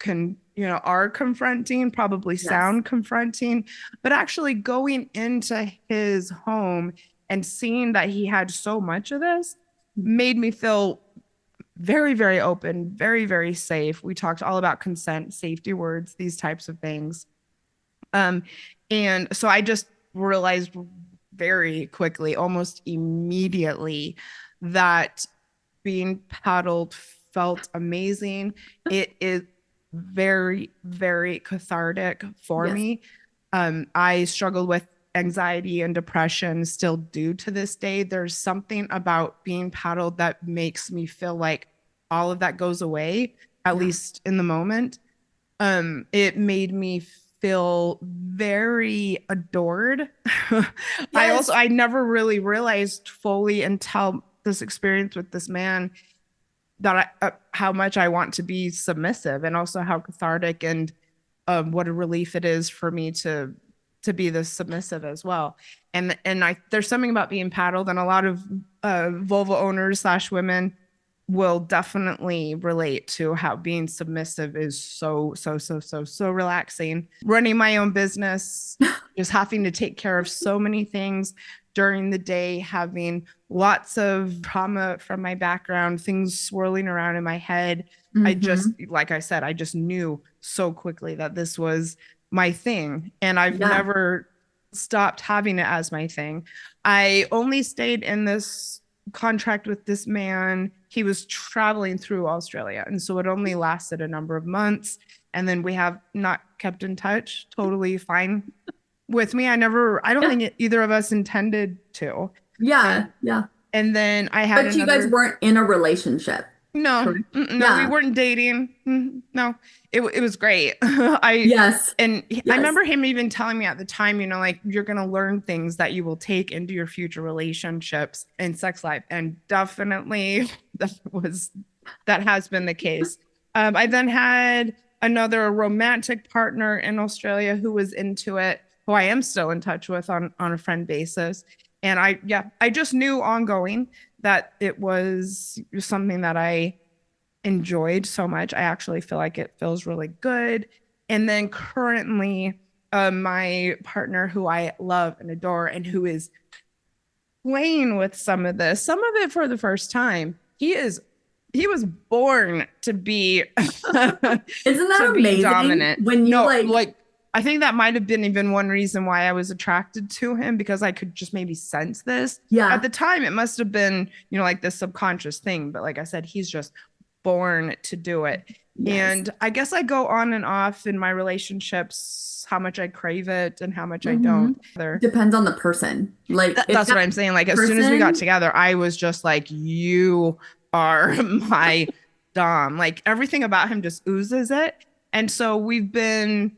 [SPEAKER 1] are confronting, probably sound confronting, but actually going into his home and seeing that he had so much of this made me feel very, very open, very, very safe. We talked all about consent, safety words, these types of things. And so I just realized very quickly, almost immediately, that being paddled felt amazing. It is very, very cathartic for me. I struggled with anxiety and depression, still do to this day. There's something about being paddled that makes me feel like all of that goes away, at least in the moment. It made me feel very adored. I never really realized fully until this experience with this man that how much I want to be submissive, and also how cathartic and what a relief it is for me to be this submissive as well. And there's something about being paddled, and a lot of vulva owners / women will definitely relate to how being submissive is so relaxing. Running my own business, just having to take care of so many things during the day, having lots of trauma from my background, things swirling around in my head. I just, like I said, I just knew so quickly that this was my thing. And I've never stopped having it as my thing. I only stayed in this contract with this man. He was traveling through Australia, and so it only lasted a number of months. And then we have not kept in touch. Totally fine with me. I don't think either of us intended to.
[SPEAKER 3] Yeah, yeah.
[SPEAKER 1] And then I had
[SPEAKER 3] But you guys weren't in a relationship.
[SPEAKER 1] no,
[SPEAKER 3] Yeah.
[SPEAKER 1] we weren't dating. No, it was great.
[SPEAKER 3] Yes.
[SPEAKER 1] I
[SPEAKER 3] Yes.
[SPEAKER 1] remember him even telling me at the time, like you're gonna learn things that you will take into your future relationships and sex life, and definitely that has been the case. I then had another romantic partner in Australia who was into it, who I am still in touch with on a friend basis. And I just knew ongoing that it was something that I enjoyed so much. I actually feel like it feels really good. And then currently, my partner, who I love and adore, and who is playing with some of it for the first time. He was born to be
[SPEAKER 3] Isn't that amazing?
[SPEAKER 1] dominant.
[SPEAKER 3] When you
[SPEAKER 1] like I think that might have been even one reason why I was attracted to him, because I could just maybe sense this.
[SPEAKER 3] Yeah.
[SPEAKER 1] At the time, it must have been, like this subconscious thing. But like I said, he's just born to do it.
[SPEAKER 3] Yes.
[SPEAKER 1] And I guess I go on and off in my relationships, how much I crave it and how much I don't.
[SPEAKER 3] Depends on the person. Like
[SPEAKER 1] that's what I'm saying. Like as soon as we got together, I was just like, you are my dom. Like everything about him just oozes it. And so we've been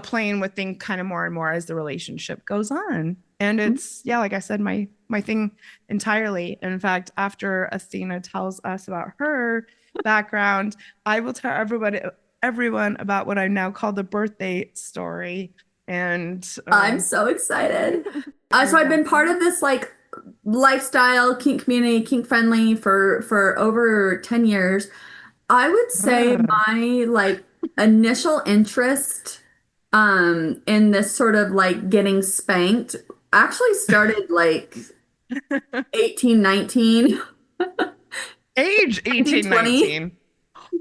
[SPEAKER 1] playing with things kind of more and more as the relationship goes on. And it's, like I said, my thing entirely. In fact, after Athena tells us about her background, I will tell everyone about what I now call the birthday story. And
[SPEAKER 3] I'm so excited. So I've been part of this like lifestyle kink community, kink friendly for over 10 years. I would say my like initial interest in this sort of like getting spanked actually started like 18, 19.
[SPEAKER 1] Age 18, 19.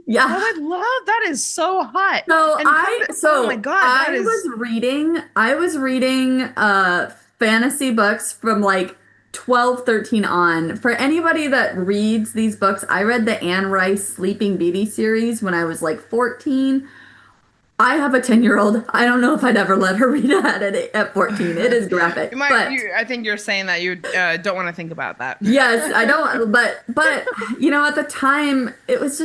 [SPEAKER 3] Yeah.
[SPEAKER 1] Oh, I love that. Is so hot.
[SPEAKER 3] So
[SPEAKER 1] oh my God,
[SPEAKER 3] I was reading fantasy books from like 12, 13 on. For anybody that reads these books, I read the Anne Rice Sleeping Beauty series when I was like 14. I have a 10-year-old. I don't know if I'd ever let her read that at 14. It is graphic.
[SPEAKER 1] I think you're saying that you don't want to think about that.
[SPEAKER 3] Yes, I don't. But at the time, it was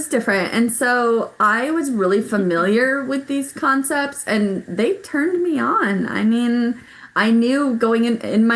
[SPEAKER 3] different. And so I was really familiar with these concepts, and they turned me on. I mean, I knew going in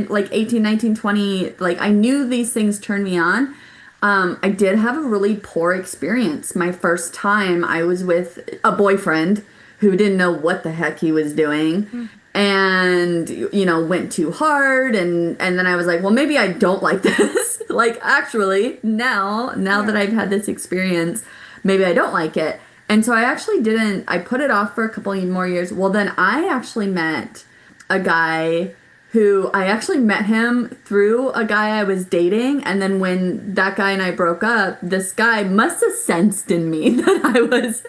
[SPEAKER 3] like 18, 19, 20, like I knew these things turned me on. I did have a really poor experience. My first time, I was with a boyfriend who didn't know what the heck he was doing and, went too hard. And then I was like, well, maybe I don't like this. Like, actually, now that I've had this experience, maybe I don't like it. And so I put it off for a couple more years. Well, then I actually met a guy who I actually met him through a guy I was dating. And then when that guy and I broke up, this guy must have sensed in me that I was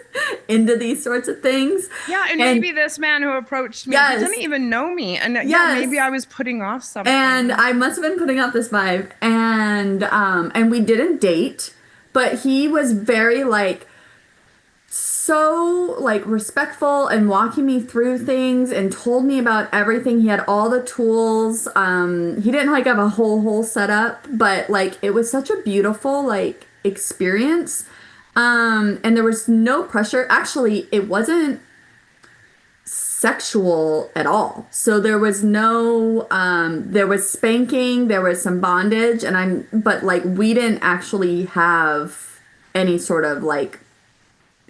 [SPEAKER 3] into these sorts of things.
[SPEAKER 1] Yeah, and maybe this man who approached me, he didn't even know me. And maybe I was putting off something.
[SPEAKER 3] And I must have been putting off this vibe. And we didn't date, but he was very like, so like respectful and walking me through things and told me about everything. He had all the tools. He didn't like have a whole setup, but like it was such a beautiful like experience. And there was no pressure. Actually, it wasn't sexual at all. So there was no there was spanking, there was some bondage, but like we didn't actually have any sort of like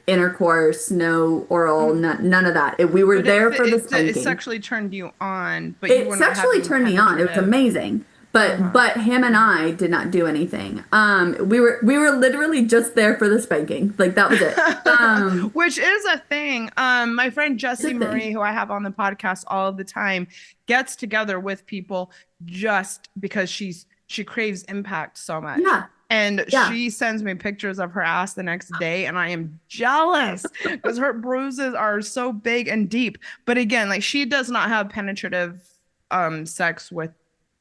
[SPEAKER 3] intercourse, no oral, none of that. We were there for the spanking.
[SPEAKER 1] It sexually turned you on, but
[SPEAKER 3] it sexually turned me on. It was amazing. But him and I did not do anything. We were literally just there for the spanking. Like that was it.
[SPEAKER 1] Which is a thing. My friend Jessie Marie, who I have on the podcast all the time, gets together with people just because she craves impact so much.
[SPEAKER 3] Yeah.
[SPEAKER 1] And
[SPEAKER 3] Yeah.
[SPEAKER 1] she sends me pictures of her ass the next day, and I am jealous because her bruises are so big and deep. But again, like she does not have penetrative sex with a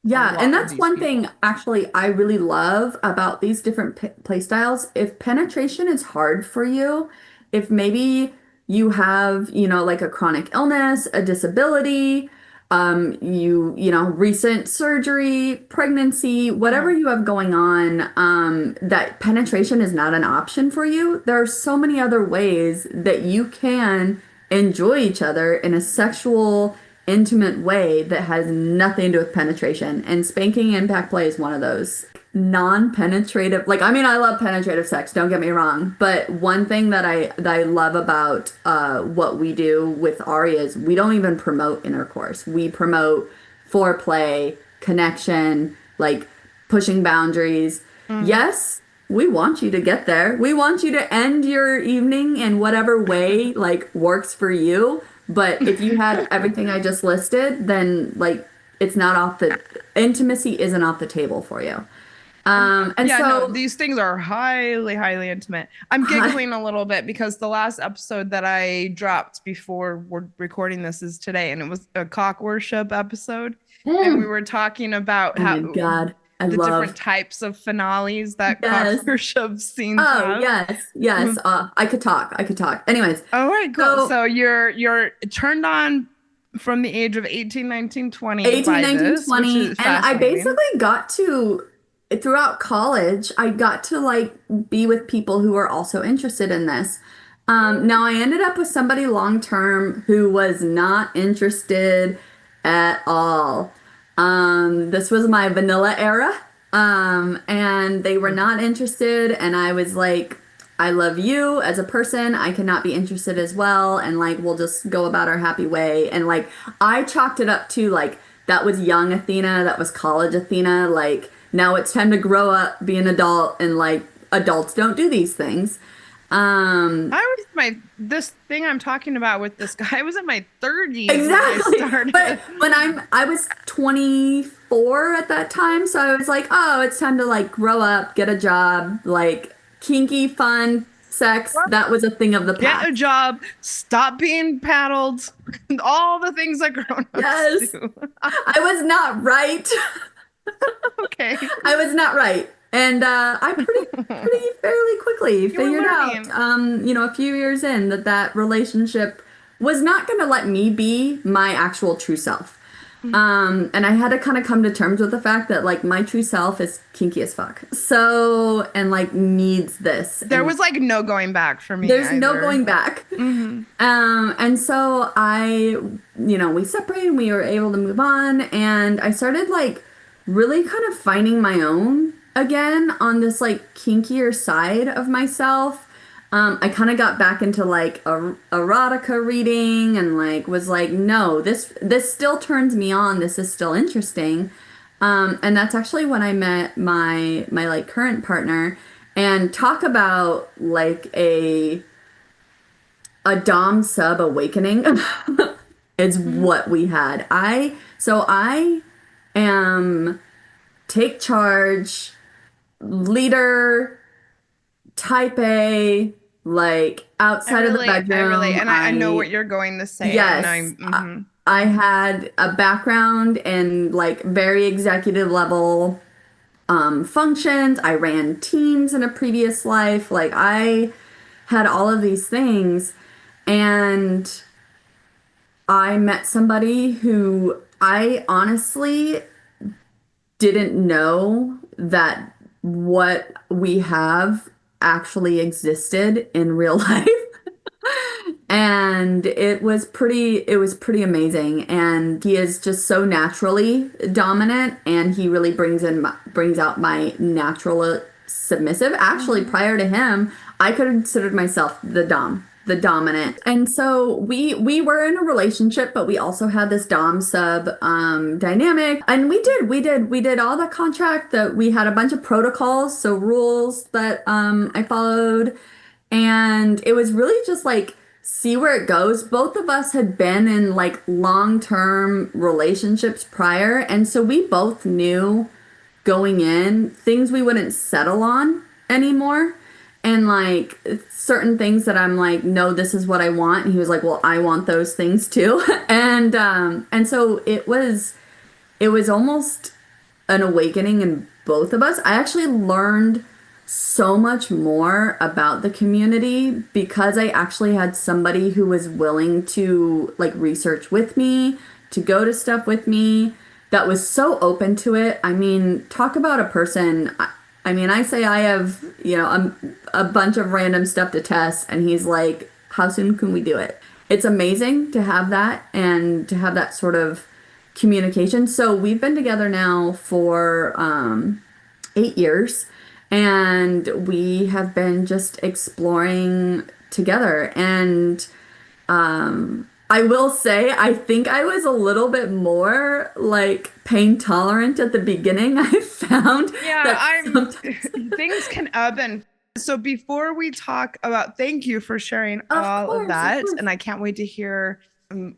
[SPEAKER 3] Yeah, and
[SPEAKER 1] lot of
[SPEAKER 3] that's
[SPEAKER 1] these
[SPEAKER 3] one
[SPEAKER 1] people.
[SPEAKER 3] thing actually I really love about these different play styles. If penetration is hard for you, if maybe you have, like a chronic illness, a disability, recent surgery, pregnancy, whatever
[SPEAKER 1] Uh-huh.
[SPEAKER 3] you have going on, that penetration is not an option for you, there are so many other ways that you can enjoy each other in a sexual intimate way that has nothing to do with penetration. And spanking impact play is one of those. Non-penetrative, like I mean, I love penetrative sex, don't get me wrong. But one thing that I love about what we do with Arya is we don't even promote intercourse. We promote foreplay, connection, like pushing boundaries.
[SPEAKER 1] Mhm.
[SPEAKER 3] Yes, we want you to get there. We want you to end your evening in whatever way like works for you. But if you had everything I just listed, then like it's not off the intimacy isn't off the table for you. And
[SPEAKER 1] Yeah, no,
[SPEAKER 3] so
[SPEAKER 1] these things are highly, highly intimate. I'm giggling a little bit because the last episode that I dropped before we're recording this is today, and it was a cock worship episode. And we
[SPEAKER 3] Mm.
[SPEAKER 1] were talking about
[SPEAKER 3] Oh
[SPEAKER 1] how
[SPEAKER 3] my God, I
[SPEAKER 1] the different
[SPEAKER 3] love.
[SPEAKER 1] types of finales that cock
[SPEAKER 3] Yes.
[SPEAKER 1] worship scenes
[SPEAKER 3] Oh,
[SPEAKER 1] have.
[SPEAKER 3] yes. Yes. I could talk. I could talk. Anyways,
[SPEAKER 1] All right, cool.
[SPEAKER 3] so
[SPEAKER 1] So you're turned on from the age of 18, 19, 20
[SPEAKER 3] 18,
[SPEAKER 1] by
[SPEAKER 3] 19,
[SPEAKER 1] this, which
[SPEAKER 3] 20,
[SPEAKER 1] is
[SPEAKER 3] and I
[SPEAKER 1] fascinating.
[SPEAKER 3] basically got to, throughout college, I got to like be with people who were also interested in this. Now I ended up with somebody long term who was not interested at all. This was my vanilla era. And they were not interested, and I was like, I love you as a person. I cannot be interested as well. And like, we'll just go about our happy way. And like, I chalked it up to like, that was young Athena, that was college Athena. Like, now it's time to grow up, be an adult, and like, adults don't do these things. Um,
[SPEAKER 1] I was my this thing I'm talking about with this guy, I was in my 30s when I
[SPEAKER 3] exactly. But
[SPEAKER 1] started.
[SPEAKER 3] I was 24 at that time, so I was like, oh, it's time to like grow up, get a job, like kinky, fun, sex. That was a thing of the
[SPEAKER 1] Get a
[SPEAKER 3] past.
[SPEAKER 1] job, stop being paddled, all the things that grown-ups
[SPEAKER 3] Yes,
[SPEAKER 1] do.
[SPEAKER 3] I was not right.
[SPEAKER 1] Okay.
[SPEAKER 3] I was not right. And I pretty fairly quickly
[SPEAKER 1] You were
[SPEAKER 3] figured out,
[SPEAKER 1] learning.
[SPEAKER 3] a few years in that that relationship was not going to let me be my actual true self. And I had to kind of come to terms with the fact that like my true self is kinky as fuck. So, and like needs this.
[SPEAKER 1] There
[SPEAKER 3] And
[SPEAKER 1] was like no going back for me
[SPEAKER 3] there's no
[SPEAKER 1] either.
[SPEAKER 3] going back.
[SPEAKER 1] Hmm.
[SPEAKER 3] And so we separated, we were able to move on, and I started like really kind of finding my own again on this like kinkier side of myself. I kind of got back into like erotica reading and like was like, no, this still turns me on. This is still interesting. And that's actually when I met my like current partner and talk about like a dom sub awakening. It's
[SPEAKER 1] Hmm.
[SPEAKER 3] what we had. I am take charge, leader, type A, like outside of the
[SPEAKER 1] I relate,
[SPEAKER 3] bedroom.
[SPEAKER 1] and I know what you're going to say, and
[SPEAKER 3] Yes,
[SPEAKER 1] I'm, mhm.
[SPEAKER 3] I had a background in like very executive level functions. I ran teams in a previous life. Like I had all of these things. And I met somebody who I honestly didn't know that what we have actually existed in real life. And it was pretty amazing. And he is just so naturally dominant, and he really brings out my natural submissive. Actually,
[SPEAKER 1] Mhm.
[SPEAKER 3] prior to him, I considered myself the dominant. And so we were in a relationship, but we also had this dom sub dynamic. And we did all the contract, that we had a bunch of protocols, so rules that I followed. And it was really just like see where it goes. Both of us had been in like long-term relationships prior, and so we both knew going in, things we wouldn't settle on anymore. And like certain things that I'm like, no, this is what I want. And he was like, well, I want those things too. And so it was almost an awakening in both of us. I actually learned so much more about the community because I actually had somebody who was willing to like research with me, to go to stuff with me, that was so open to it. I mean, talk about a person. I mean, I say I have, a bunch of random stuff to test, and he's like, how soon can we do it? It's amazing to have that and to have that sort of communication. So we've been together now for 8 years, and we have been just exploring together. And I will say, I think I was a little bit more like pain tolerant at the beginning. I found that
[SPEAKER 1] things can ebb and so before we talk about, thank you for sharing all of that. And I can't wait to hear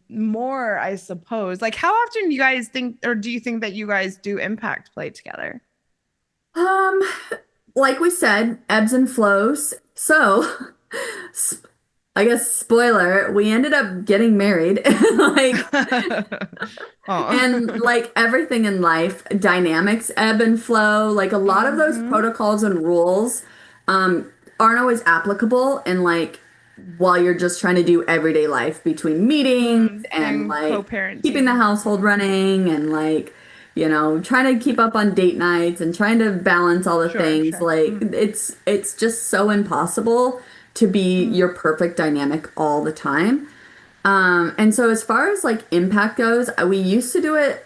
[SPEAKER 1] more, I suppose. Like, how often you guys think, or do you think that you guys do impact play together?
[SPEAKER 3] Like we said, ebbs and flows. So, I guess spoiler, we ended up getting married. Like, and like everything in life, dynamics ebb and flow. Like a lot of those protocols and rules aren't always applicable in like while you're just trying to do everyday life between meetings and like keeping the household running and like, trying to keep up on date nights and trying to balance all the things. Like it's just so impossible to be your perfect dynamic all the time. And so as far as like impact goes, we used to do it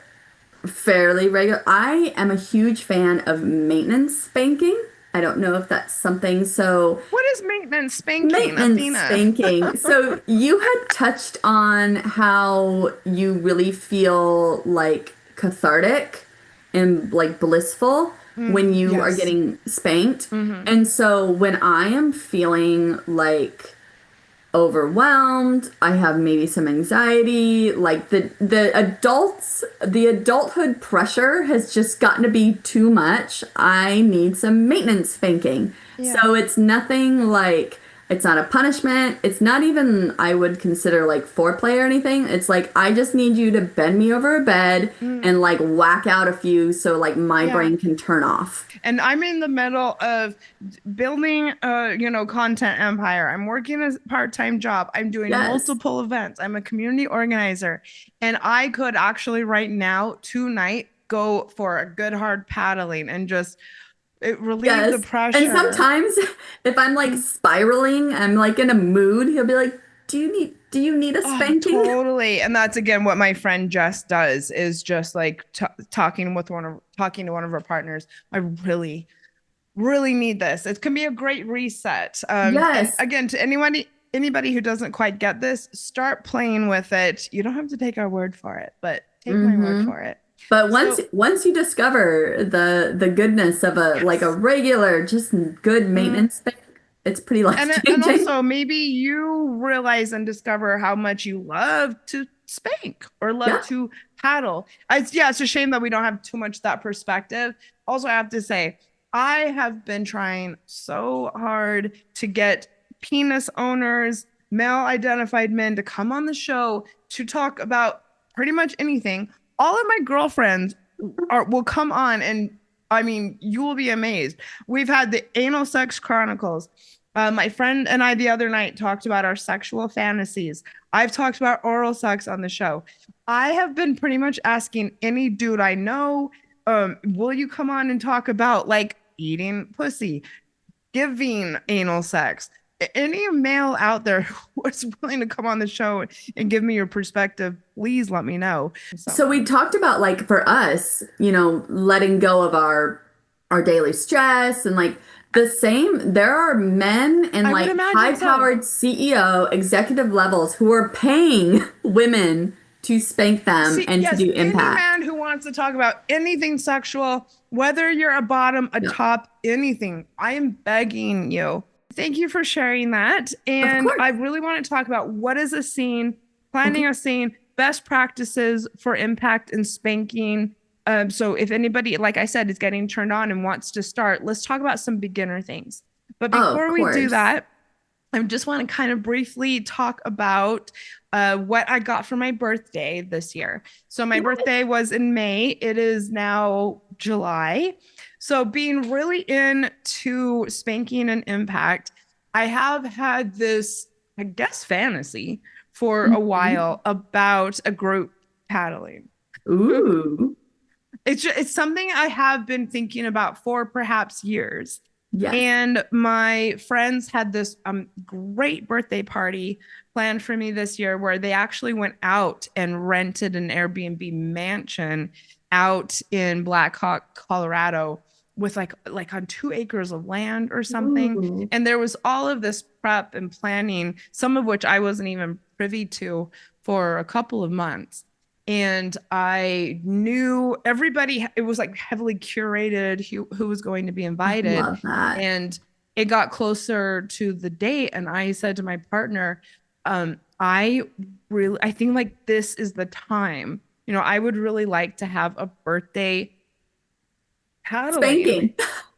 [SPEAKER 3] fairly regular. I am a huge fan of maintenance spanking. I don't know if that's something. So
[SPEAKER 1] what is maintenance spanking?
[SPEAKER 3] Maintenance
[SPEAKER 1] Athena?
[SPEAKER 3] Spanking. So you had touched on how you really feel like cathartic and like blissful when you are getting spanked. And so when I am feeling like overwhelmed, I have maybe some anxiety, like the adulthood pressure has just gotten to be too much. I need some maintenance spanking. So it's nothing like, it's not a punishment. It's not even, I would consider like foreplay or anything. It's like, I just need you to bend me over a bed and like whack out a few so like my brain can turn off.
[SPEAKER 1] And I'm in the middle of building a, content empire. I'm working a part-time job. I'm doing multiple events. I'm a community organizer. And I could actually right now, tonight, go for a good hard paddling and just relieve the pressure.
[SPEAKER 3] And sometimes if I'm like spiraling, I'm like in a mood, he'll be like, do you need a spanking?
[SPEAKER 1] Totally. And that's again what my friend Jess does, is just like talking to one of her partners. I really need this. It can be a great reset. Again, to anybody who doesn't quite get this, start playing with it. You don't have to take our word for it, but take my word for it.
[SPEAKER 3] But once you discover the goodness of a regular, just good maintenance spank, it's pretty life-changing.
[SPEAKER 1] And also maybe you realize and discover how much you love to spank or love to paddle. It's a shame that we don't have too much that perspective. Also, I have to say, I have been trying so hard to get penis owners, male identified men to come on the show to talk about pretty much anything. All of my girlfriends will come on, and I mean, you will be amazed. We've had the Anal Sex Chronicles. My friend and I the other night talked about our sexual fantasies. I've talked about oral sex on the show. I have been pretty much asking any dude I know, will you come on and talk about like eating pussy, giving anal sex? Any male out there who's willing to come on the show and give me your perspective, please let me know.
[SPEAKER 3] So we talked about, like, for us, letting go of our daily stress and like the same. There are men and like high-powered CEO executive levels who are paying women to spank them and to do impact.
[SPEAKER 1] Any man who wants to talk about anything sexual, whether you're a bottom, a top, anything, I am begging you. Thank you for sharing that. And I really want to talk about what is a scene, planning a scene, best practices for impact and spanking. So if anybody, like I said, is getting turned on and wants to start, let's talk about some beginner things. But
[SPEAKER 3] Oh, of
[SPEAKER 1] before we do
[SPEAKER 3] course.
[SPEAKER 1] that, I just want to kind of briefly talk about what I got for my birthday this year. So my birthday was in May. It is now July. So being really into spanking and impact, I have had this, I guess, fantasy for a
[SPEAKER 3] Mhm.
[SPEAKER 1] while about a group paddling.
[SPEAKER 3] Ooh.
[SPEAKER 1] It's something I have been thinking about for perhaps years.
[SPEAKER 3] Yes.
[SPEAKER 1] And my friends had this great birthday party planned for me this year where they actually went out and rented an Airbnb mansion out in Black Hawk, Colorado, with like on 2 acres of land or something.
[SPEAKER 3] Ooh.
[SPEAKER 1] And there was all of this prep and planning, some of which I wasn't even privy to for a couple of months. And I knew everybody, it was like heavily curated who was going to be
[SPEAKER 3] I
[SPEAKER 1] invited.
[SPEAKER 3] love that.
[SPEAKER 1] And it got closer to the date. And I said to my partner, I think like this is the time. I would really like to have a birthday paddling.
[SPEAKER 3] Spanking.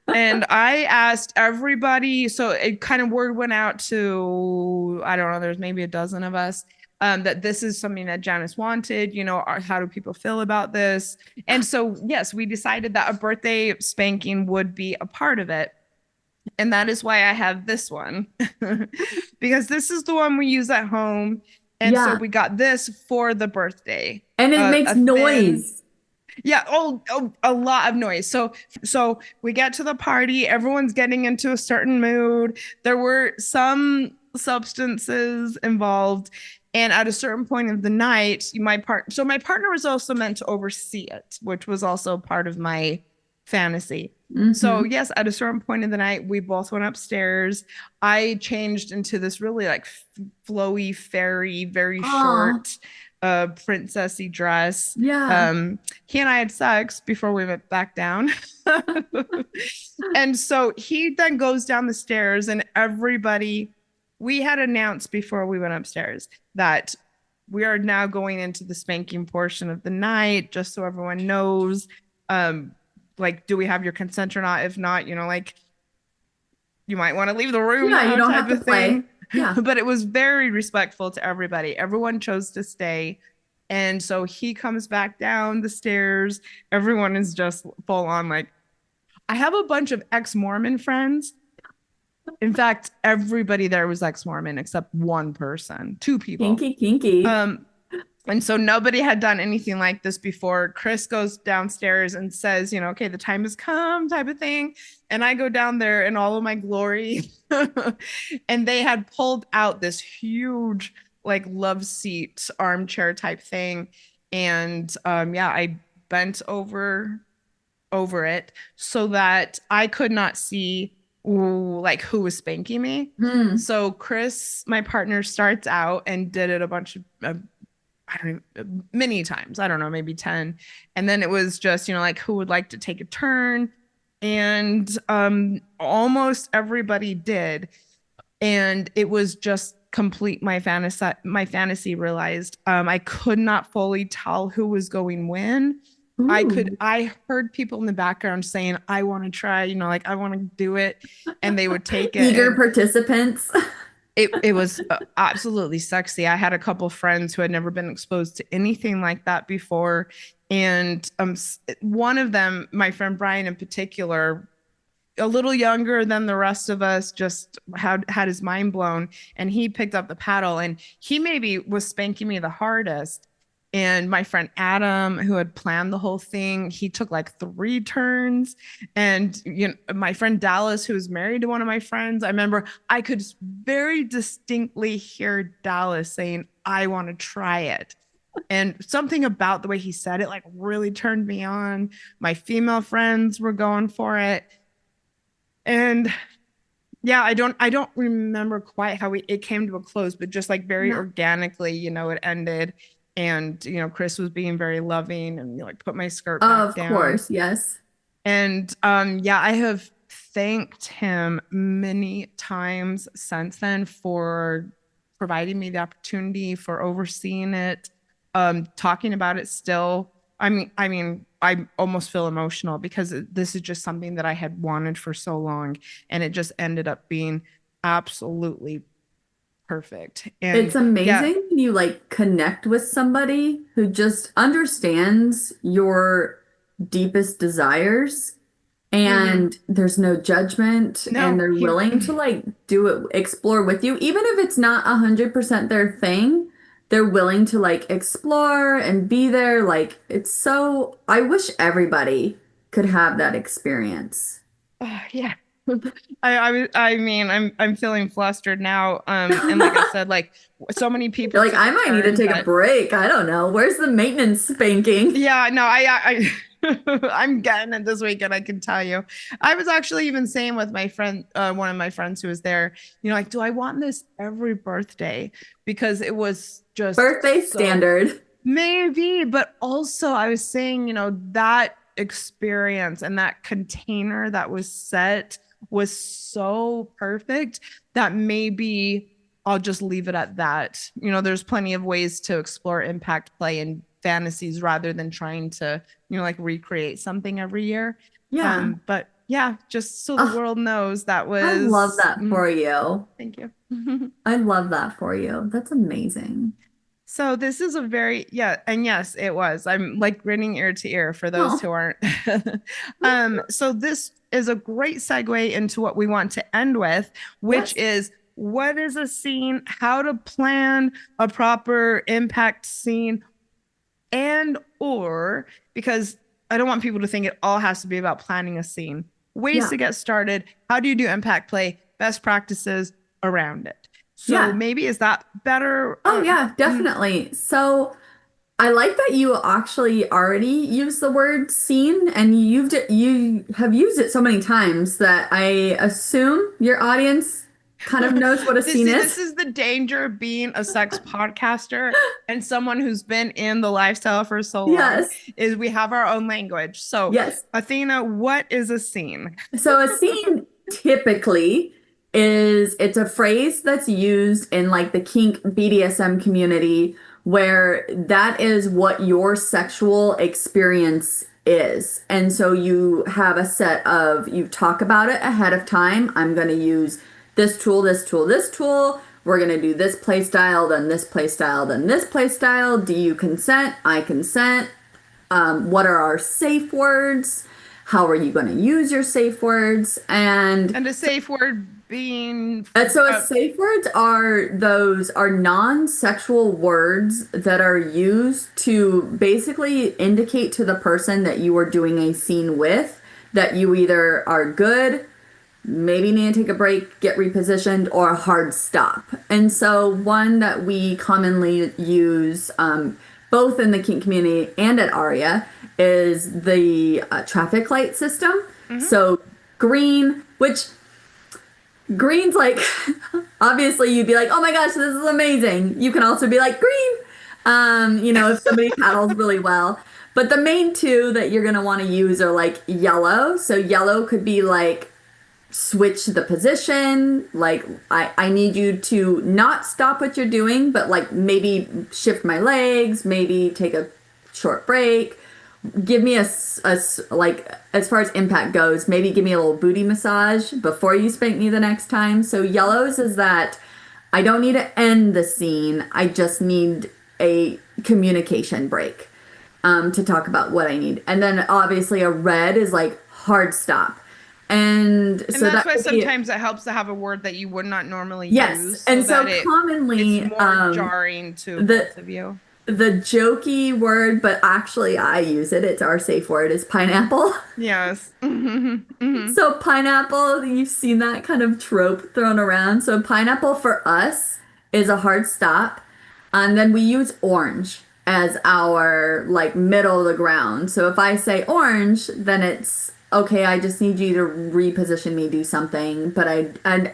[SPEAKER 1] And I asked everybody, so it kind of word went out to, I don't know, there's maybe a dozen of us, that this is something that Janice wanted, how do people feel about this? And so, yes, we decided that a birthday spanking would be a part of it. And that is why I have this one, because this is the one we use at home. And so
[SPEAKER 3] Yeah.
[SPEAKER 1] we got this for the birthday.
[SPEAKER 3] And it makes
[SPEAKER 1] A thin,
[SPEAKER 3] noise.
[SPEAKER 1] yeah, a lot of noise. So we get to the party, everyone's getting into a certain mood. There were some substances involved, and at a certain point of the night, my partner was also meant to oversee it, which was also part of my fantasy. So
[SPEAKER 3] Hmm.
[SPEAKER 1] yes, at a certain point in the night, we both went upstairs. I changed into this really like flowy, fairy, very
[SPEAKER 3] Oh,
[SPEAKER 1] short princessy dress.
[SPEAKER 3] yeah.
[SPEAKER 1] He and I had sex before we went back down. And so he then goes down the stairs, and we had announced before we went upstairs that we are now going into the spanking portion of the night, just so everyone knows. Um, like, do we have your consent or not? If not, like you might want to leave the room
[SPEAKER 3] Yeah, you
[SPEAKER 1] now,
[SPEAKER 3] don't
[SPEAKER 1] type
[SPEAKER 3] have to
[SPEAKER 1] of thing.
[SPEAKER 3] play. Yeah.
[SPEAKER 1] But it was very respectful to everybody. Everyone chose to stay. And so he comes back down the stairs. Everyone is just full on like, I have a bunch of ex-Mormon friends. In fact, everybody there was ex-Mormon except one person, two people.
[SPEAKER 3] Kinky, kinky.
[SPEAKER 1] Um, and so nobody had done anything like this before. Chris goes downstairs and says, okay, the time has come, type of thing. And I go down there in all of my glory. And they had pulled out this huge, like, love seat armchair type thing. And yeah, I bent over it so that I could not see like who was spanking me.
[SPEAKER 3] Hmm.
[SPEAKER 1] So Chris, my partner, starts out and did it a bunch of I don't know, many times. I don't know, maybe 10. And then it was just, like who would like to take a turn? And almost everybody did. And it was just complete my fantasy realized. I could not fully tell who was going when.
[SPEAKER 3] Ooh.
[SPEAKER 1] I heard people in the background saying, I want to try, like I want to do it. And they would take it,
[SPEAKER 3] Eager
[SPEAKER 1] and
[SPEAKER 3] participants.
[SPEAKER 1] it was absolutely sexy. I had a couple friends who had never been exposed to anything like that before. And one of them, my friend Brian in particular, a little younger than the rest of us, just had his mind blown, and he picked up the paddle, and he maybe was spanking me the hardest. And my friend Adam, who had planned the whole thing, he took like 3 turns. And my friend Dallas, who was married to one of my friends, I remember I could very distinctly hear Dallas saying, I want to try it. And something about the way he said it like really turned me on. My female friends were going for it. And yeah, I don't remember quite how it came to a close, but just like very
[SPEAKER 3] Yeah.
[SPEAKER 1] organically, it ended. And Chris was being very loving, and like put my skirt back
[SPEAKER 3] Of
[SPEAKER 1] down.
[SPEAKER 3] course. Yes.
[SPEAKER 1] And yeah, I have thanked him many times since then for providing me the opportunity, for overseeing it, talking about it still. I almost feel emotional because this is just something that I had wanted for so long, and it just ended up being absolutely perfect.
[SPEAKER 3] It's
[SPEAKER 1] And yeah,
[SPEAKER 3] amazing when you like connect with somebody who just understands your deepest desires
[SPEAKER 1] mhm.
[SPEAKER 3] and there's no judgment and
[SPEAKER 1] No,
[SPEAKER 3] they're
[SPEAKER 1] he
[SPEAKER 3] willing to like do it, explore with you, even if it's not 100% their thing. They're willing to like explore and be there. Like it's so, I wish everybody could have that experience.
[SPEAKER 1] yeah. I'm feeling flustered now. And like I said, like so many people
[SPEAKER 3] You're like,
[SPEAKER 1] took
[SPEAKER 3] I
[SPEAKER 1] a
[SPEAKER 3] might need to
[SPEAKER 1] turn,
[SPEAKER 3] take a
[SPEAKER 1] but
[SPEAKER 3] break. I don't know. Where's the maintenance spanking?
[SPEAKER 1] yeah, no, I'm getting it this weekend, I can tell you. I was actually even saying with my friend, one of my friends who was there, like, do I want this every birthday? Because it was
[SPEAKER 3] Birthday
[SPEAKER 1] just so
[SPEAKER 3] standard.
[SPEAKER 1] maybe, but also I was saying, that experience and that container that was set was so perfect that maybe I'll just leave it at that. There's plenty of ways to explore impact play and fantasies rather than trying to, like recreate something every year.
[SPEAKER 3] Yeah.
[SPEAKER 1] But yeah, just so the
[SPEAKER 3] Oh,
[SPEAKER 1] world knows that
[SPEAKER 3] I love
[SPEAKER 1] was,
[SPEAKER 3] that for you.
[SPEAKER 1] thank you.
[SPEAKER 3] I love that for you. That's amazing.
[SPEAKER 1] So this is a very yeah, and yes, it was. I'm like grinning ear to ear for those
[SPEAKER 3] Oh,
[SPEAKER 1] who aren't. So this is a great segue into what we want to end with, which
[SPEAKER 3] yes.
[SPEAKER 1] is what is a scene, how to plan a proper impact scene, and or because I don't want people to think it all has to be about planning a scene. Ways
[SPEAKER 3] Yeah.
[SPEAKER 1] to get started, how do you do impact play, best practices around it. So
[SPEAKER 3] Yeah.
[SPEAKER 1] maybe is that better?
[SPEAKER 3] Oh, yeah, definitely. So I like that you actually already used the word scene and you have used it so many times that I assume your audience kind of knows what a
[SPEAKER 1] This
[SPEAKER 3] scene
[SPEAKER 1] see, this
[SPEAKER 3] is.
[SPEAKER 1] is the danger of being a sex podcaster and someone who's been in the lifestyle for so long
[SPEAKER 3] Yes.
[SPEAKER 1] is we have our own language. So,
[SPEAKER 3] Yes.
[SPEAKER 1] Athena, what is a scene?
[SPEAKER 3] So a scene typically it's a phrase that's used in like the kink BDSM community where that is what your sexual experience is. And so you have a set of you talk about it ahead of time. I'm going to use this tool, this tool, this tool. We're going to do this play style, then this play style, then this play style. Do you consent? I consent. What are our safe words? How are you going to use your safe words?
[SPEAKER 1] And a safe word being
[SPEAKER 3] So safe words are those are non-sexual words that are used to basically indicate to the person that you are doing a scene with that you either are good, maybe need to take a break, get repositioned, or a hard stop. And so one that we commonly use both in the kink community and at Arya is the traffic light system.
[SPEAKER 1] Mhm.
[SPEAKER 3] So green, which green's like, obviously you'd be like, oh my gosh, this is amazing. You can also be like green, if somebody paddles really well. But the main two that you're going to want to use are like yellow. So yellow could be like switch the position. Like I need you to not stop what you're doing, but like maybe shift my legs, maybe take a short break. Give me like as far as impact goes, maybe give me a little booty massage before you spank me the next time. So yellows is that I don't need to end the scene. I just need a communication break to talk about what I need. And then obviously a red is like hard stop. And
[SPEAKER 1] And
[SPEAKER 3] so
[SPEAKER 1] that's
[SPEAKER 3] that
[SPEAKER 1] why
[SPEAKER 3] would be
[SPEAKER 1] sometimes it helps to have a word that you would not normally
[SPEAKER 3] yes.
[SPEAKER 1] use so
[SPEAKER 3] And
[SPEAKER 1] that
[SPEAKER 3] so
[SPEAKER 1] it's
[SPEAKER 3] commonly
[SPEAKER 1] more jarring to
[SPEAKER 3] the
[SPEAKER 1] both of you.
[SPEAKER 3] the jokey word, but actually I use it. It's our safe word is pineapple.
[SPEAKER 1] Yes. Hmm.
[SPEAKER 3] So pineapple, you've seen that kind of trope thrown around. So pineapple for us is a hard stop. And then we use orange as our like middle of the ground. So if I say orange, then it's okay, I just need you to reposition me, do something, but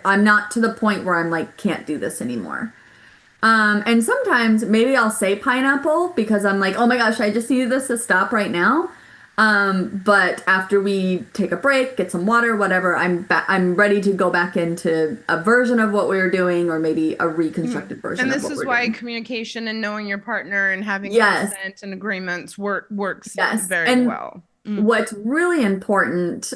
[SPEAKER 3] I'm not to the point where I'm like can't do this anymore. And sometimes maybe I'll say pineapple because I'm like, oh my gosh, I just need this to stop right now. But after we take a break, get some water, whatever, I'm ready to go back into a version of what we were doing, or maybe a reconstructed version
[SPEAKER 1] And
[SPEAKER 3] of
[SPEAKER 1] this
[SPEAKER 3] what
[SPEAKER 1] is
[SPEAKER 3] we're
[SPEAKER 1] why
[SPEAKER 3] doing.
[SPEAKER 1] communication and knowing your partner and having
[SPEAKER 3] Yes,
[SPEAKER 1] consent and agreements works
[SPEAKER 3] yes.
[SPEAKER 1] very
[SPEAKER 3] And
[SPEAKER 1] well.
[SPEAKER 3] what's really important,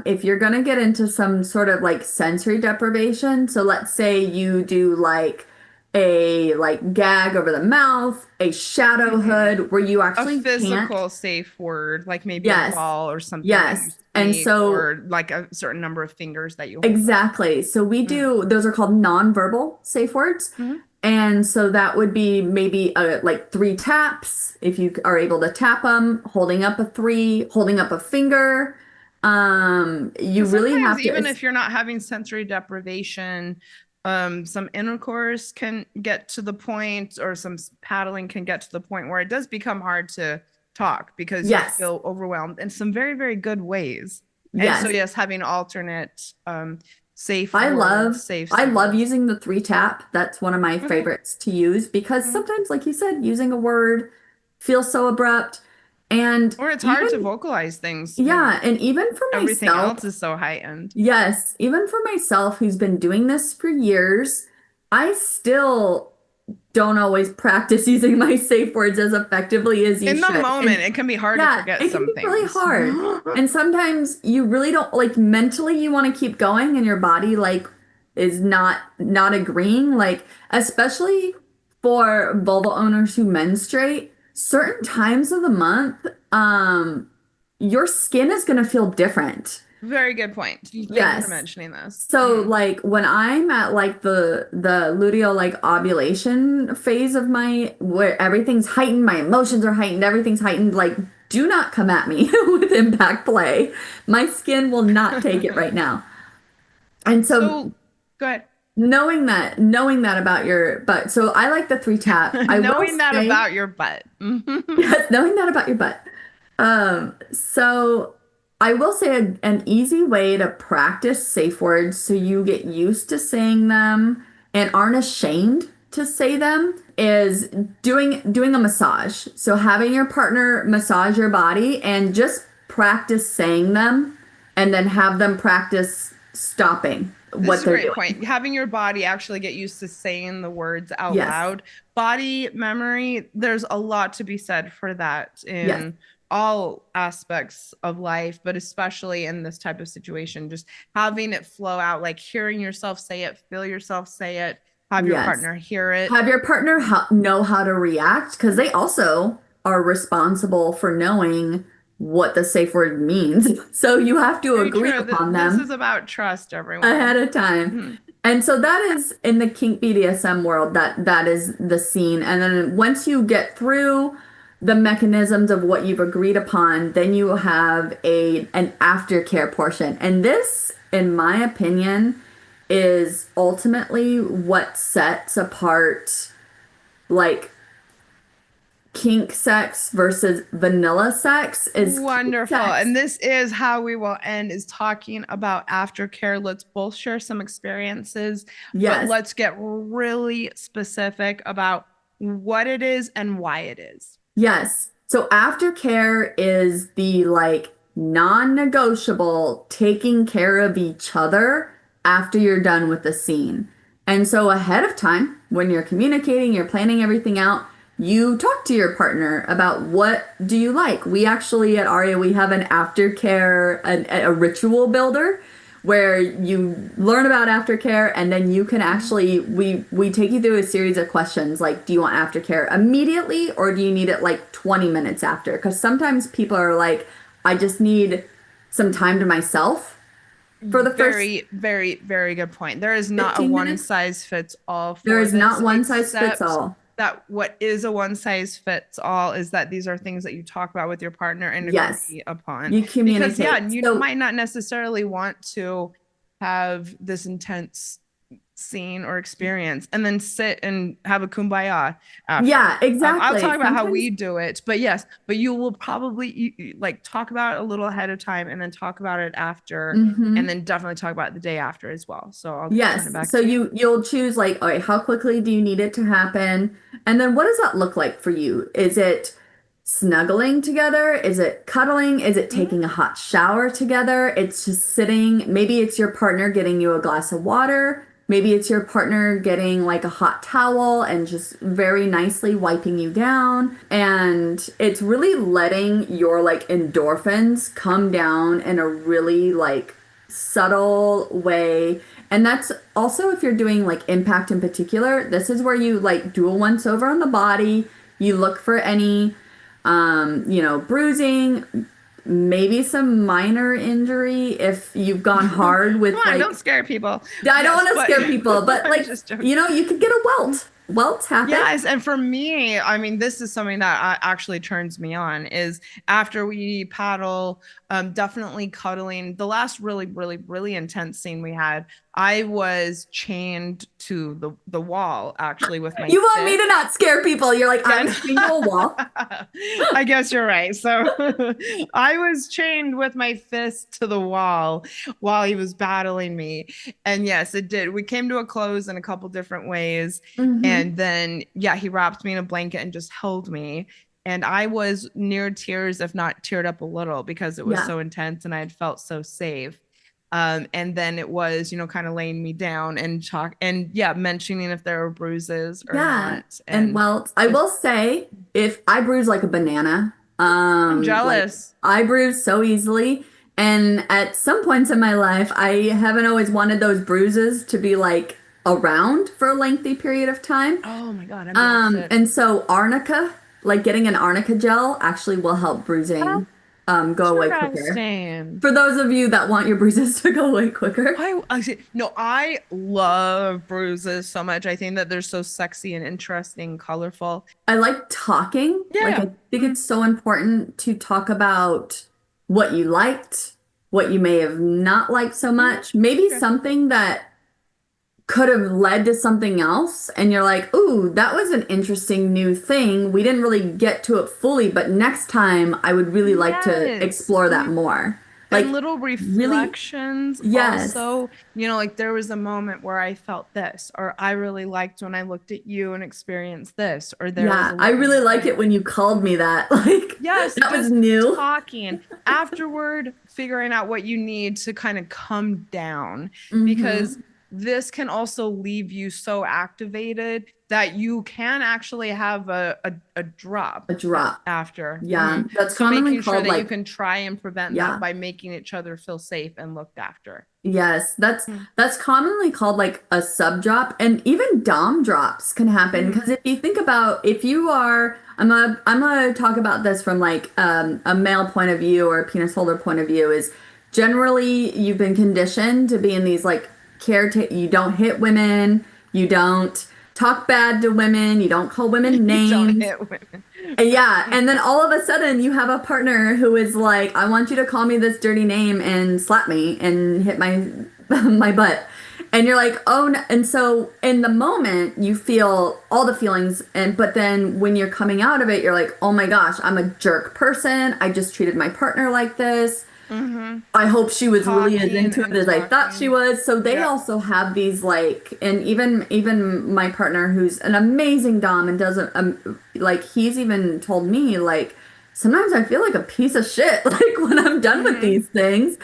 [SPEAKER 3] if you're gonna get into some sort of like sensory deprivation, so let's say you do like a like gag over the mouth, a shadow
[SPEAKER 1] Mhm.
[SPEAKER 3] hood where you
[SPEAKER 1] A
[SPEAKER 3] actually can't.
[SPEAKER 1] physical safe word, like maybe a
[SPEAKER 3] Yes,
[SPEAKER 1] ball or something that you
[SPEAKER 3] yes. And
[SPEAKER 1] speak,
[SPEAKER 3] so
[SPEAKER 1] or like a certain number of fingers that you hold up.
[SPEAKER 3] exactly. So we
[SPEAKER 1] Mm.
[SPEAKER 3] do, those are called nonverbal safe words.
[SPEAKER 1] Mhm.
[SPEAKER 3] And so that would be maybe like three taps, if you are able to tap them, holding up a three, holding up a finger. You
[SPEAKER 1] Because
[SPEAKER 3] really
[SPEAKER 1] sometimes,
[SPEAKER 3] have to,
[SPEAKER 1] even if you're not having sensory deprivation, some intercourse can get to the point, or some paddling can get to the point where it does become hard to talk because you
[SPEAKER 3] yes,
[SPEAKER 1] feel overwhelmed in some very, very good ways. And so,
[SPEAKER 3] yes.
[SPEAKER 1] yes, having alternate safe
[SPEAKER 3] I
[SPEAKER 1] words,
[SPEAKER 3] love
[SPEAKER 1] safe
[SPEAKER 3] I love
[SPEAKER 1] symbols.
[SPEAKER 3] using the three tap. That's one of my
[SPEAKER 1] Okay.
[SPEAKER 3] favorites to use because
[SPEAKER 1] Mhm.
[SPEAKER 3] sometimes, like you said, using a word feels so abrupt. And
[SPEAKER 1] Or it's hard to
[SPEAKER 3] even,
[SPEAKER 1] vocalize things when
[SPEAKER 3] yeah, and even for
[SPEAKER 1] everything
[SPEAKER 3] myself,
[SPEAKER 1] else is so heightened.
[SPEAKER 3] yes, even for myself who's been doing this for years, I still don't always practice using my safe words as effectively as you
[SPEAKER 1] In the
[SPEAKER 3] should.
[SPEAKER 1] moment,
[SPEAKER 3] And
[SPEAKER 1] it can be hard to
[SPEAKER 3] yeah,
[SPEAKER 1] forget
[SPEAKER 3] it can
[SPEAKER 1] some
[SPEAKER 3] be really
[SPEAKER 1] things.
[SPEAKER 3] hard. And sometimes you really don't like mentally you want to keep going and your body like is not agreeing. Like especially for vulva owners who menstruate, certain times of the month, your skin is going to feel different.
[SPEAKER 1] Very good point. Thank you for
[SPEAKER 3] Yes.
[SPEAKER 1] mentioning this.
[SPEAKER 3] So
[SPEAKER 1] Mm.
[SPEAKER 3] like when I'm at like the luteal like ovulation phase of my where everything's heightened, my emotions are heightened, everything's heightened, like do not come at me with impact play. My skin will not take it right now. And so
[SPEAKER 1] So, go ahead.
[SPEAKER 3] knowing that about your butt. So I like the three tap. I will
[SPEAKER 1] Knowing that
[SPEAKER 3] say
[SPEAKER 1] about your butt.
[SPEAKER 3] yes, knowing that about your butt. So I will say an easy way to practice safe words so you get used to saying them and aren't ashamed to say them is doing a massage. So having your partner massage your body and just practice saying them and then have them practice stopping
[SPEAKER 1] This is
[SPEAKER 3] what
[SPEAKER 1] a
[SPEAKER 3] they're
[SPEAKER 1] great
[SPEAKER 3] doing.
[SPEAKER 1] point. Having your body actually get used to saying the words out
[SPEAKER 3] Yes.
[SPEAKER 1] loud. Body memory, there's a lot to be said for that
[SPEAKER 3] Yes.
[SPEAKER 1] in all aspects of life, but especially in this type of situation. Just having it flow out, like hearing yourself say it, feel yourself say it, have your
[SPEAKER 3] Yes.
[SPEAKER 1] partner hear it.
[SPEAKER 3] Have your partner know how to react because they also are responsible for knowing what the safe word means. So you have to
[SPEAKER 1] Very
[SPEAKER 3] agree
[SPEAKER 1] true.
[SPEAKER 3] upon
[SPEAKER 1] This is
[SPEAKER 3] them
[SPEAKER 1] about trust, everyone.
[SPEAKER 3] ahead of time.
[SPEAKER 1] Mhm.
[SPEAKER 3] And so that is in the kink BDSM world that is the scene. And then once you get through the mechanisms of what you've agreed upon, then you have a an aftercare portion. And this, in my opinion, is ultimately what sets apart like kink sex versus vanilla sex is kink
[SPEAKER 1] Wonderful.
[SPEAKER 3] sex.
[SPEAKER 1] And this is how we will end, is talking about aftercare. Let's both share some experiences, but
[SPEAKER 3] Yes.
[SPEAKER 1] let's get really specific about what it is and why it is.
[SPEAKER 3] Yes. So aftercare is the like non-negotiable taking care of each other after you're done with the scene. And so ahead of time, when you're communicating, you're planning everything out, you talk to your partner about what do you like. We actually at Arya, we have an aftercare, a ritual builder where you learn about aftercare and then you can actually we take you through a series of questions like do you want aftercare immediately or do you need it like 20 minutes after because sometimes people are like I just need some time to myself for the first
[SPEAKER 1] Very, very, very good point. There is not a
[SPEAKER 3] 15
[SPEAKER 1] one
[SPEAKER 3] minutes.
[SPEAKER 1] size fits all
[SPEAKER 3] There
[SPEAKER 1] for
[SPEAKER 3] is
[SPEAKER 1] this,
[SPEAKER 3] not one size fits
[SPEAKER 1] except
[SPEAKER 3] all.
[SPEAKER 1] that what is a one size fits all is that these are things that you talk about with your partner and
[SPEAKER 3] Yes,
[SPEAKER 1] agree upon.
[SPEAKER 3] you
[SPEAKER 1] Because, yeah,
[SPEAKER 3] communicate.
[SPEAKER 1] you
[SPEAKER 3] So
[SPEAKER 1] might not necessarily want to have this intense scene or experience and then sit and have a kumbaya after.
[SPEAKER 3] yeah,
[SPEAKER 1] I'll talk
[SPEAKER 3] exactly.
[SPEAKER 1] about how
[SPEAKER 3] Sometimes
[SPEAKER 1] we do it, but yes, but you will probably like talk about it a little ahead of time and then talk about it after, and
[SPEAKER 3] mhm.
[SPEAKER 1] then definitely talk about it the day after as well. So I'll turn it
[SPEAKER 3] Yes.
[SPEAKER 1] back
[SPEAKER 3] So
[SPEAKER 1] to you.
[SPEAKER 3] you'll choose like, all right, how quickly do you need it to happen? And then what does that look like for you? Is it snuggling together? Is it cuddling? Is it taking a hot shower together? It's just sitting. Maybe it's your partner getting you a glass of water. Maybe it's your partner getting like a hot towel and just very nicely wiping you down. And it's really letting your like endorphins come down in a really like subtle way. And that's also if you're doing like impact in particular, this is where you like do a once over on the body. You look for any bruising, maybe some minor injury if you've gone hard with
[SPEAKER 1] Come on,
[SPEAKER 3] like
[SPEAKER 1] don't scare people.
[SPEAKER 3] I don't want to scare people, but
[SPEAKER 1] I'm
[SPEAKER 3] like
[SPEAKER 1] just joking.
[SPEAKER 3] you could get a welt. Welts happen.
[SPEAKER 1] Yes, and for me, I mean, this is something that actually turns me on is after we paddle, definitely cuddling. The last really, really, really intense scene we had, I was chained to the wall actually with my
[SPEAKER 3] You want
[SPEAKER 1] fist.
[SPEAKER 3] me to not scare people? You're like, I'm chained to a wall.
[SPEAKER 1] I guess you're right. So I was chained with my fist to the wall while he was battling me. And yes, it did. We came to a close in a couple different ways.
[SPEAKER 3] Mhm.
[SPEAKER 1] And then, yeah, he wrapped me in a blanket and just held me. And I was near tears, if not teared up a little, because it was
[SPEAKER 3] Yeah.
[SPEAKER 1] so intense and I had felt so safe. And then it was, kind of laying me down and mentioning if there were bruises or not.
[SPEAKER 3] And welts. I will say, if I bruise like a banana,
[SPEAKER 1] I'm
[SPEAKER 3] like,
[SPEAKER 1] jealous.
[SPEAKER 3] I bruise so easily. And at some points in my life, I haven't always wanted those bruises to be like around for a lengthy period of time.
[SPEAKER 1] Oh my God. I'm the opposite.
[SPEAKER 3] And so arnica, like getting an arnica gel actually will help bruising go away quicker.
[SPEAKER 1] Interesting.
[SPEAKER 3] For those of you that want your bruises to go away quicker.
[SPEAKER 1] I love bruises so much. I think that they're so sexy and interesting, colorful.
[SPEAKER 3] I like talking.
[SPEAKER 1] Yeah.
[SPEAKER 3] Like, I think it's so important to talk about what you liked, what you may have not liked so much, maybe something that could have led to something else. And you're like, ooh, that was an interesting new thing. We didn't really get to it fully, but next time I would really like to explore that more. Like
[SPEAKER 1] and little reflections.
[SPEAKER 3] Really, yes.
[SPEAKER 1] Also, like there was a moment where I felt this, or I really liked when I looked at you and experienced this, or there.
[SPEAKER 3] Yeah, I really like it when you called me that. Like,
[SPEAKER 1] yes,
[SPEAKER 3] that was new.
[SPEAKER 1] Talking afterward, figuring out what you need to kind of come down,
[SPEAKER 3] Mhm.
[SPEAKER 1] because this can also leave you so activated that you can actually have a drop.
[SPEAKER 3] A drop.
[SPEAKER 1] After.
[SPEAKER 3] Yeah.
[SPEAKER 1] Mhm.
[SPEAKER 3] That's
[SPEAKER 1] So
[SPEAKER 3] commonly
[SPEAKER 1] making sure
[SPEAKER 3] called
[SPEAKER 1] that
[SPEAKER 3] like,
[SPEAKER 1] you can try and prevent that by making each other feel safe and looked after.
[SPEAKER 3] yes, that's commonly called like a sub drop, and even dom drops can happen because if you think about if you are I'm gonna talk about this from like a male point of view or a penis holder point of view is generally you've been conditioned to be in these like you don't hit women, you don't talk bad to women, you don't call women names.
[SPEAKER 1] You don't hit women.
[SPEAKER 3] Yeah, and then all of a sudden you have a partner who is like, I want you to call me this dirty name and slap me and hit my my butt. And you're like, oh no. And so in the moment you feel all the feelings, but then when you're coming out of it, you're like, oh my gosh, I'm a jerk person. I just treated my partner like this. Mm-hmm. I hope she was really as into it as I thought she was. So they also have these like, and even my partner who's an amazing dom and doesn't like he's even told me like sometimes I feel like a piece of shit like when I'm done with these things,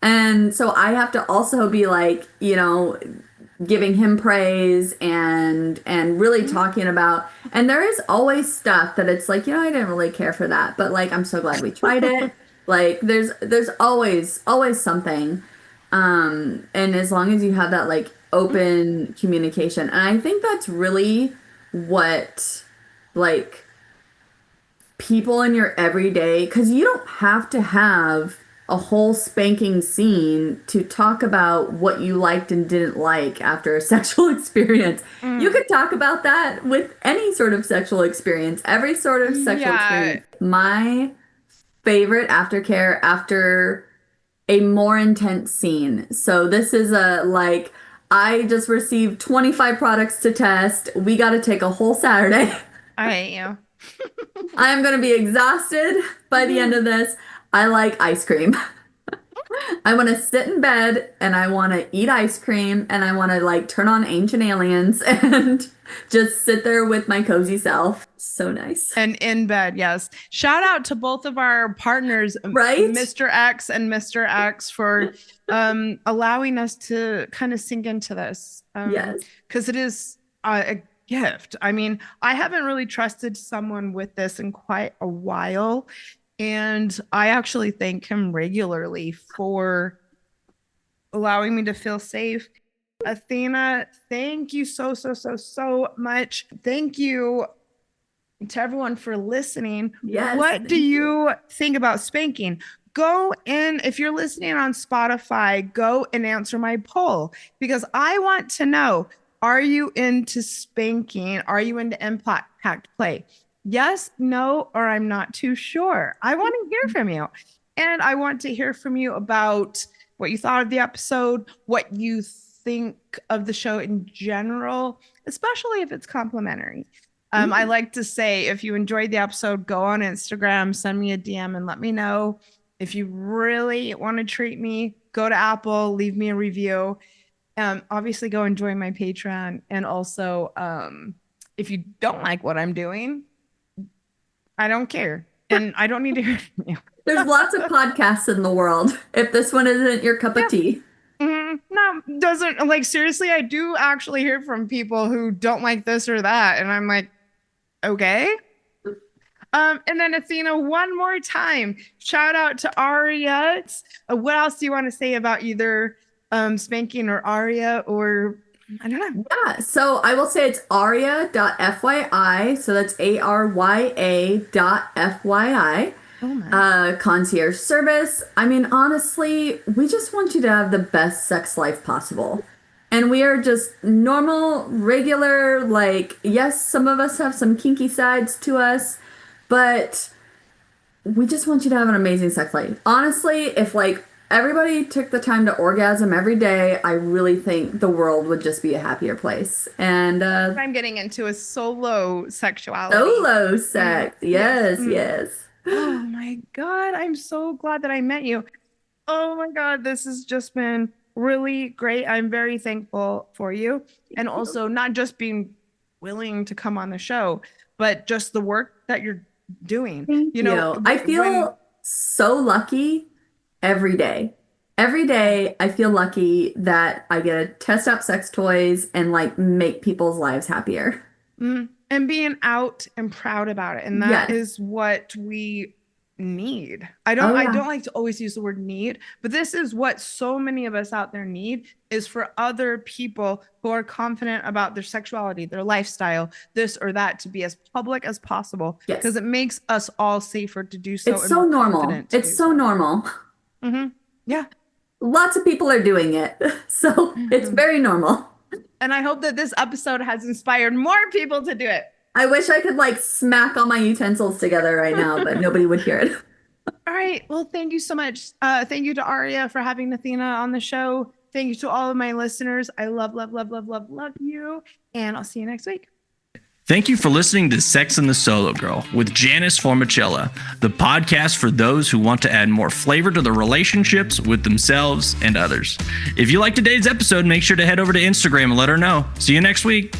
[SPEAKER 3] and so I have to also be like giving him praise and really talking about, and there is always stuff that it's like I didn't really care for that, but like I'm so glad we tried it. Like there's always something. And as long as you have that like open communication. And I think that's really what like people in your everyday, because you don't have to have a whole spanking scene to talk about what you liked and didn't like after a sexual experience. You could talk about that with any sort of sexual experience, every sort of sexual experience. My favorite aftercare after a more intense scene. So this is I just received 25 products to test. We got to take a whole Saturday.
[SPEAKER 1] I hate you.
[SPEAKER 3] I am going to be exhausted by the end of this. I like ice cream. I want to sit in bed and I want to eat ice cream and I want to like turn on Ancient Aliens and just sit there with my cozy self. So nice.
[SPEAKER 1] And in bed, yes. Shout out to both of our partners,
[SPEAKER 3] Right?
[SPEAKER 1] Mr. X and Mr. X, for allowing us to kind of sink into this.
[SPEAKER 3] Yes.
[SPEAKER 1] Because it is a gift. I mean, I haven't really trusted someone with this in quite a while. And I actually thank him regularly for allowing me to feel safe. Athena, thank you so much. Thank you to everyone for listening.
[SPEAKER 3] Yes.
[SPEAKER 1] What do you think about spanking? Go in, if you're listening on Spotify, go and answer my poll, because I want to know, are you into spanking? Are you into impact play? Yes, no, or I'm not too sure. I want to hear from you. And I want to hear from you about what you thought of the episode, what you think of the show in general, especially if it's complimentary. I like to say, if you enjoyed the episode, go on Instagram, send me a DM and let me know. If you really want to treat me, go to Apple, leave me a review. Obviously, go and join my Patreon. And also, if you don't like what I'm doing, I don't care. And I don't need to hear from you.
[SPEAKER 3] There's lots of podcasts in the world. If this one isn't your cup of tea.
[SPEAKER 1] No, doesn't, like, seriously, I do actually hear from people who don't like this or that. And I'm like, okay. And then Athena, one more time, shout out to Arya. What else do you want to say about either Spanking or Arya, or I don't know?
[SPEAKER 3] Yeah, so I will say it's Arya.fyi. So that's ARYA.fyi.
[SPEAKER 1] Oh my.
[SPEAKER 3] Concierge service. I mean, honestly, we just want you to have the best sex life possible. And we are just normal, regular, like, yes, some of us have some kinky sides to us, but we just want you to have an amazing sex life. Honestly, if like everybody took the time to orgasm every day, I really think the world would just be a happier place. And
[SPEAKER 1] what I'm getting into is solo sexuality.
[SPEAKER 3] solo sex. Yes, yes.
[SPEAKER 1] Oh my God. I'm so glad that I met you. Oh my God. This has just been really great. I'm very thankful for you. And also not just being willing to come on the show, but just the work that you're doing.
[SPEAKER 3] Thank you. I feel so lucky every day. Every day I feel lucky that I get to test out sex toys and like make people's lives happier.
[SPEAKER 1] And being out and proud about it. And that is what we need. I don't like to always use the word need, but this is what so many of us out there need, is for other people who are confident about their sexuality, their lifestyle, this or that, to be as public as possible, because it makes us all safer to do so.
[SPEAKER 3] It's so normal. It's so normal.
[SPEAKER 1] Yeah.
[SPEAKER 3] Lots of people are doing it. So it's very normal.
[SPEAKER 1] And I hope that this episode has inspired more people to do it.
[SPEAKER 3] I wish I could like smack all my utensils together right now, but nobody would hear it.
[SPEAKER 1] All right. Well, thank you so much. Thank you to Arya for having Athena on the show. Thank you to all of my listeners. I love you. And I'll see you next week.
[SPEAKER 2] Thank you for listening to Sex and the Solo Girl with Janice Formicella, the podcast for those who want to add more flavor to their relationships with themselves and others. If you liked today's episode, make sure to head over to Instagram and let her know. See you next week.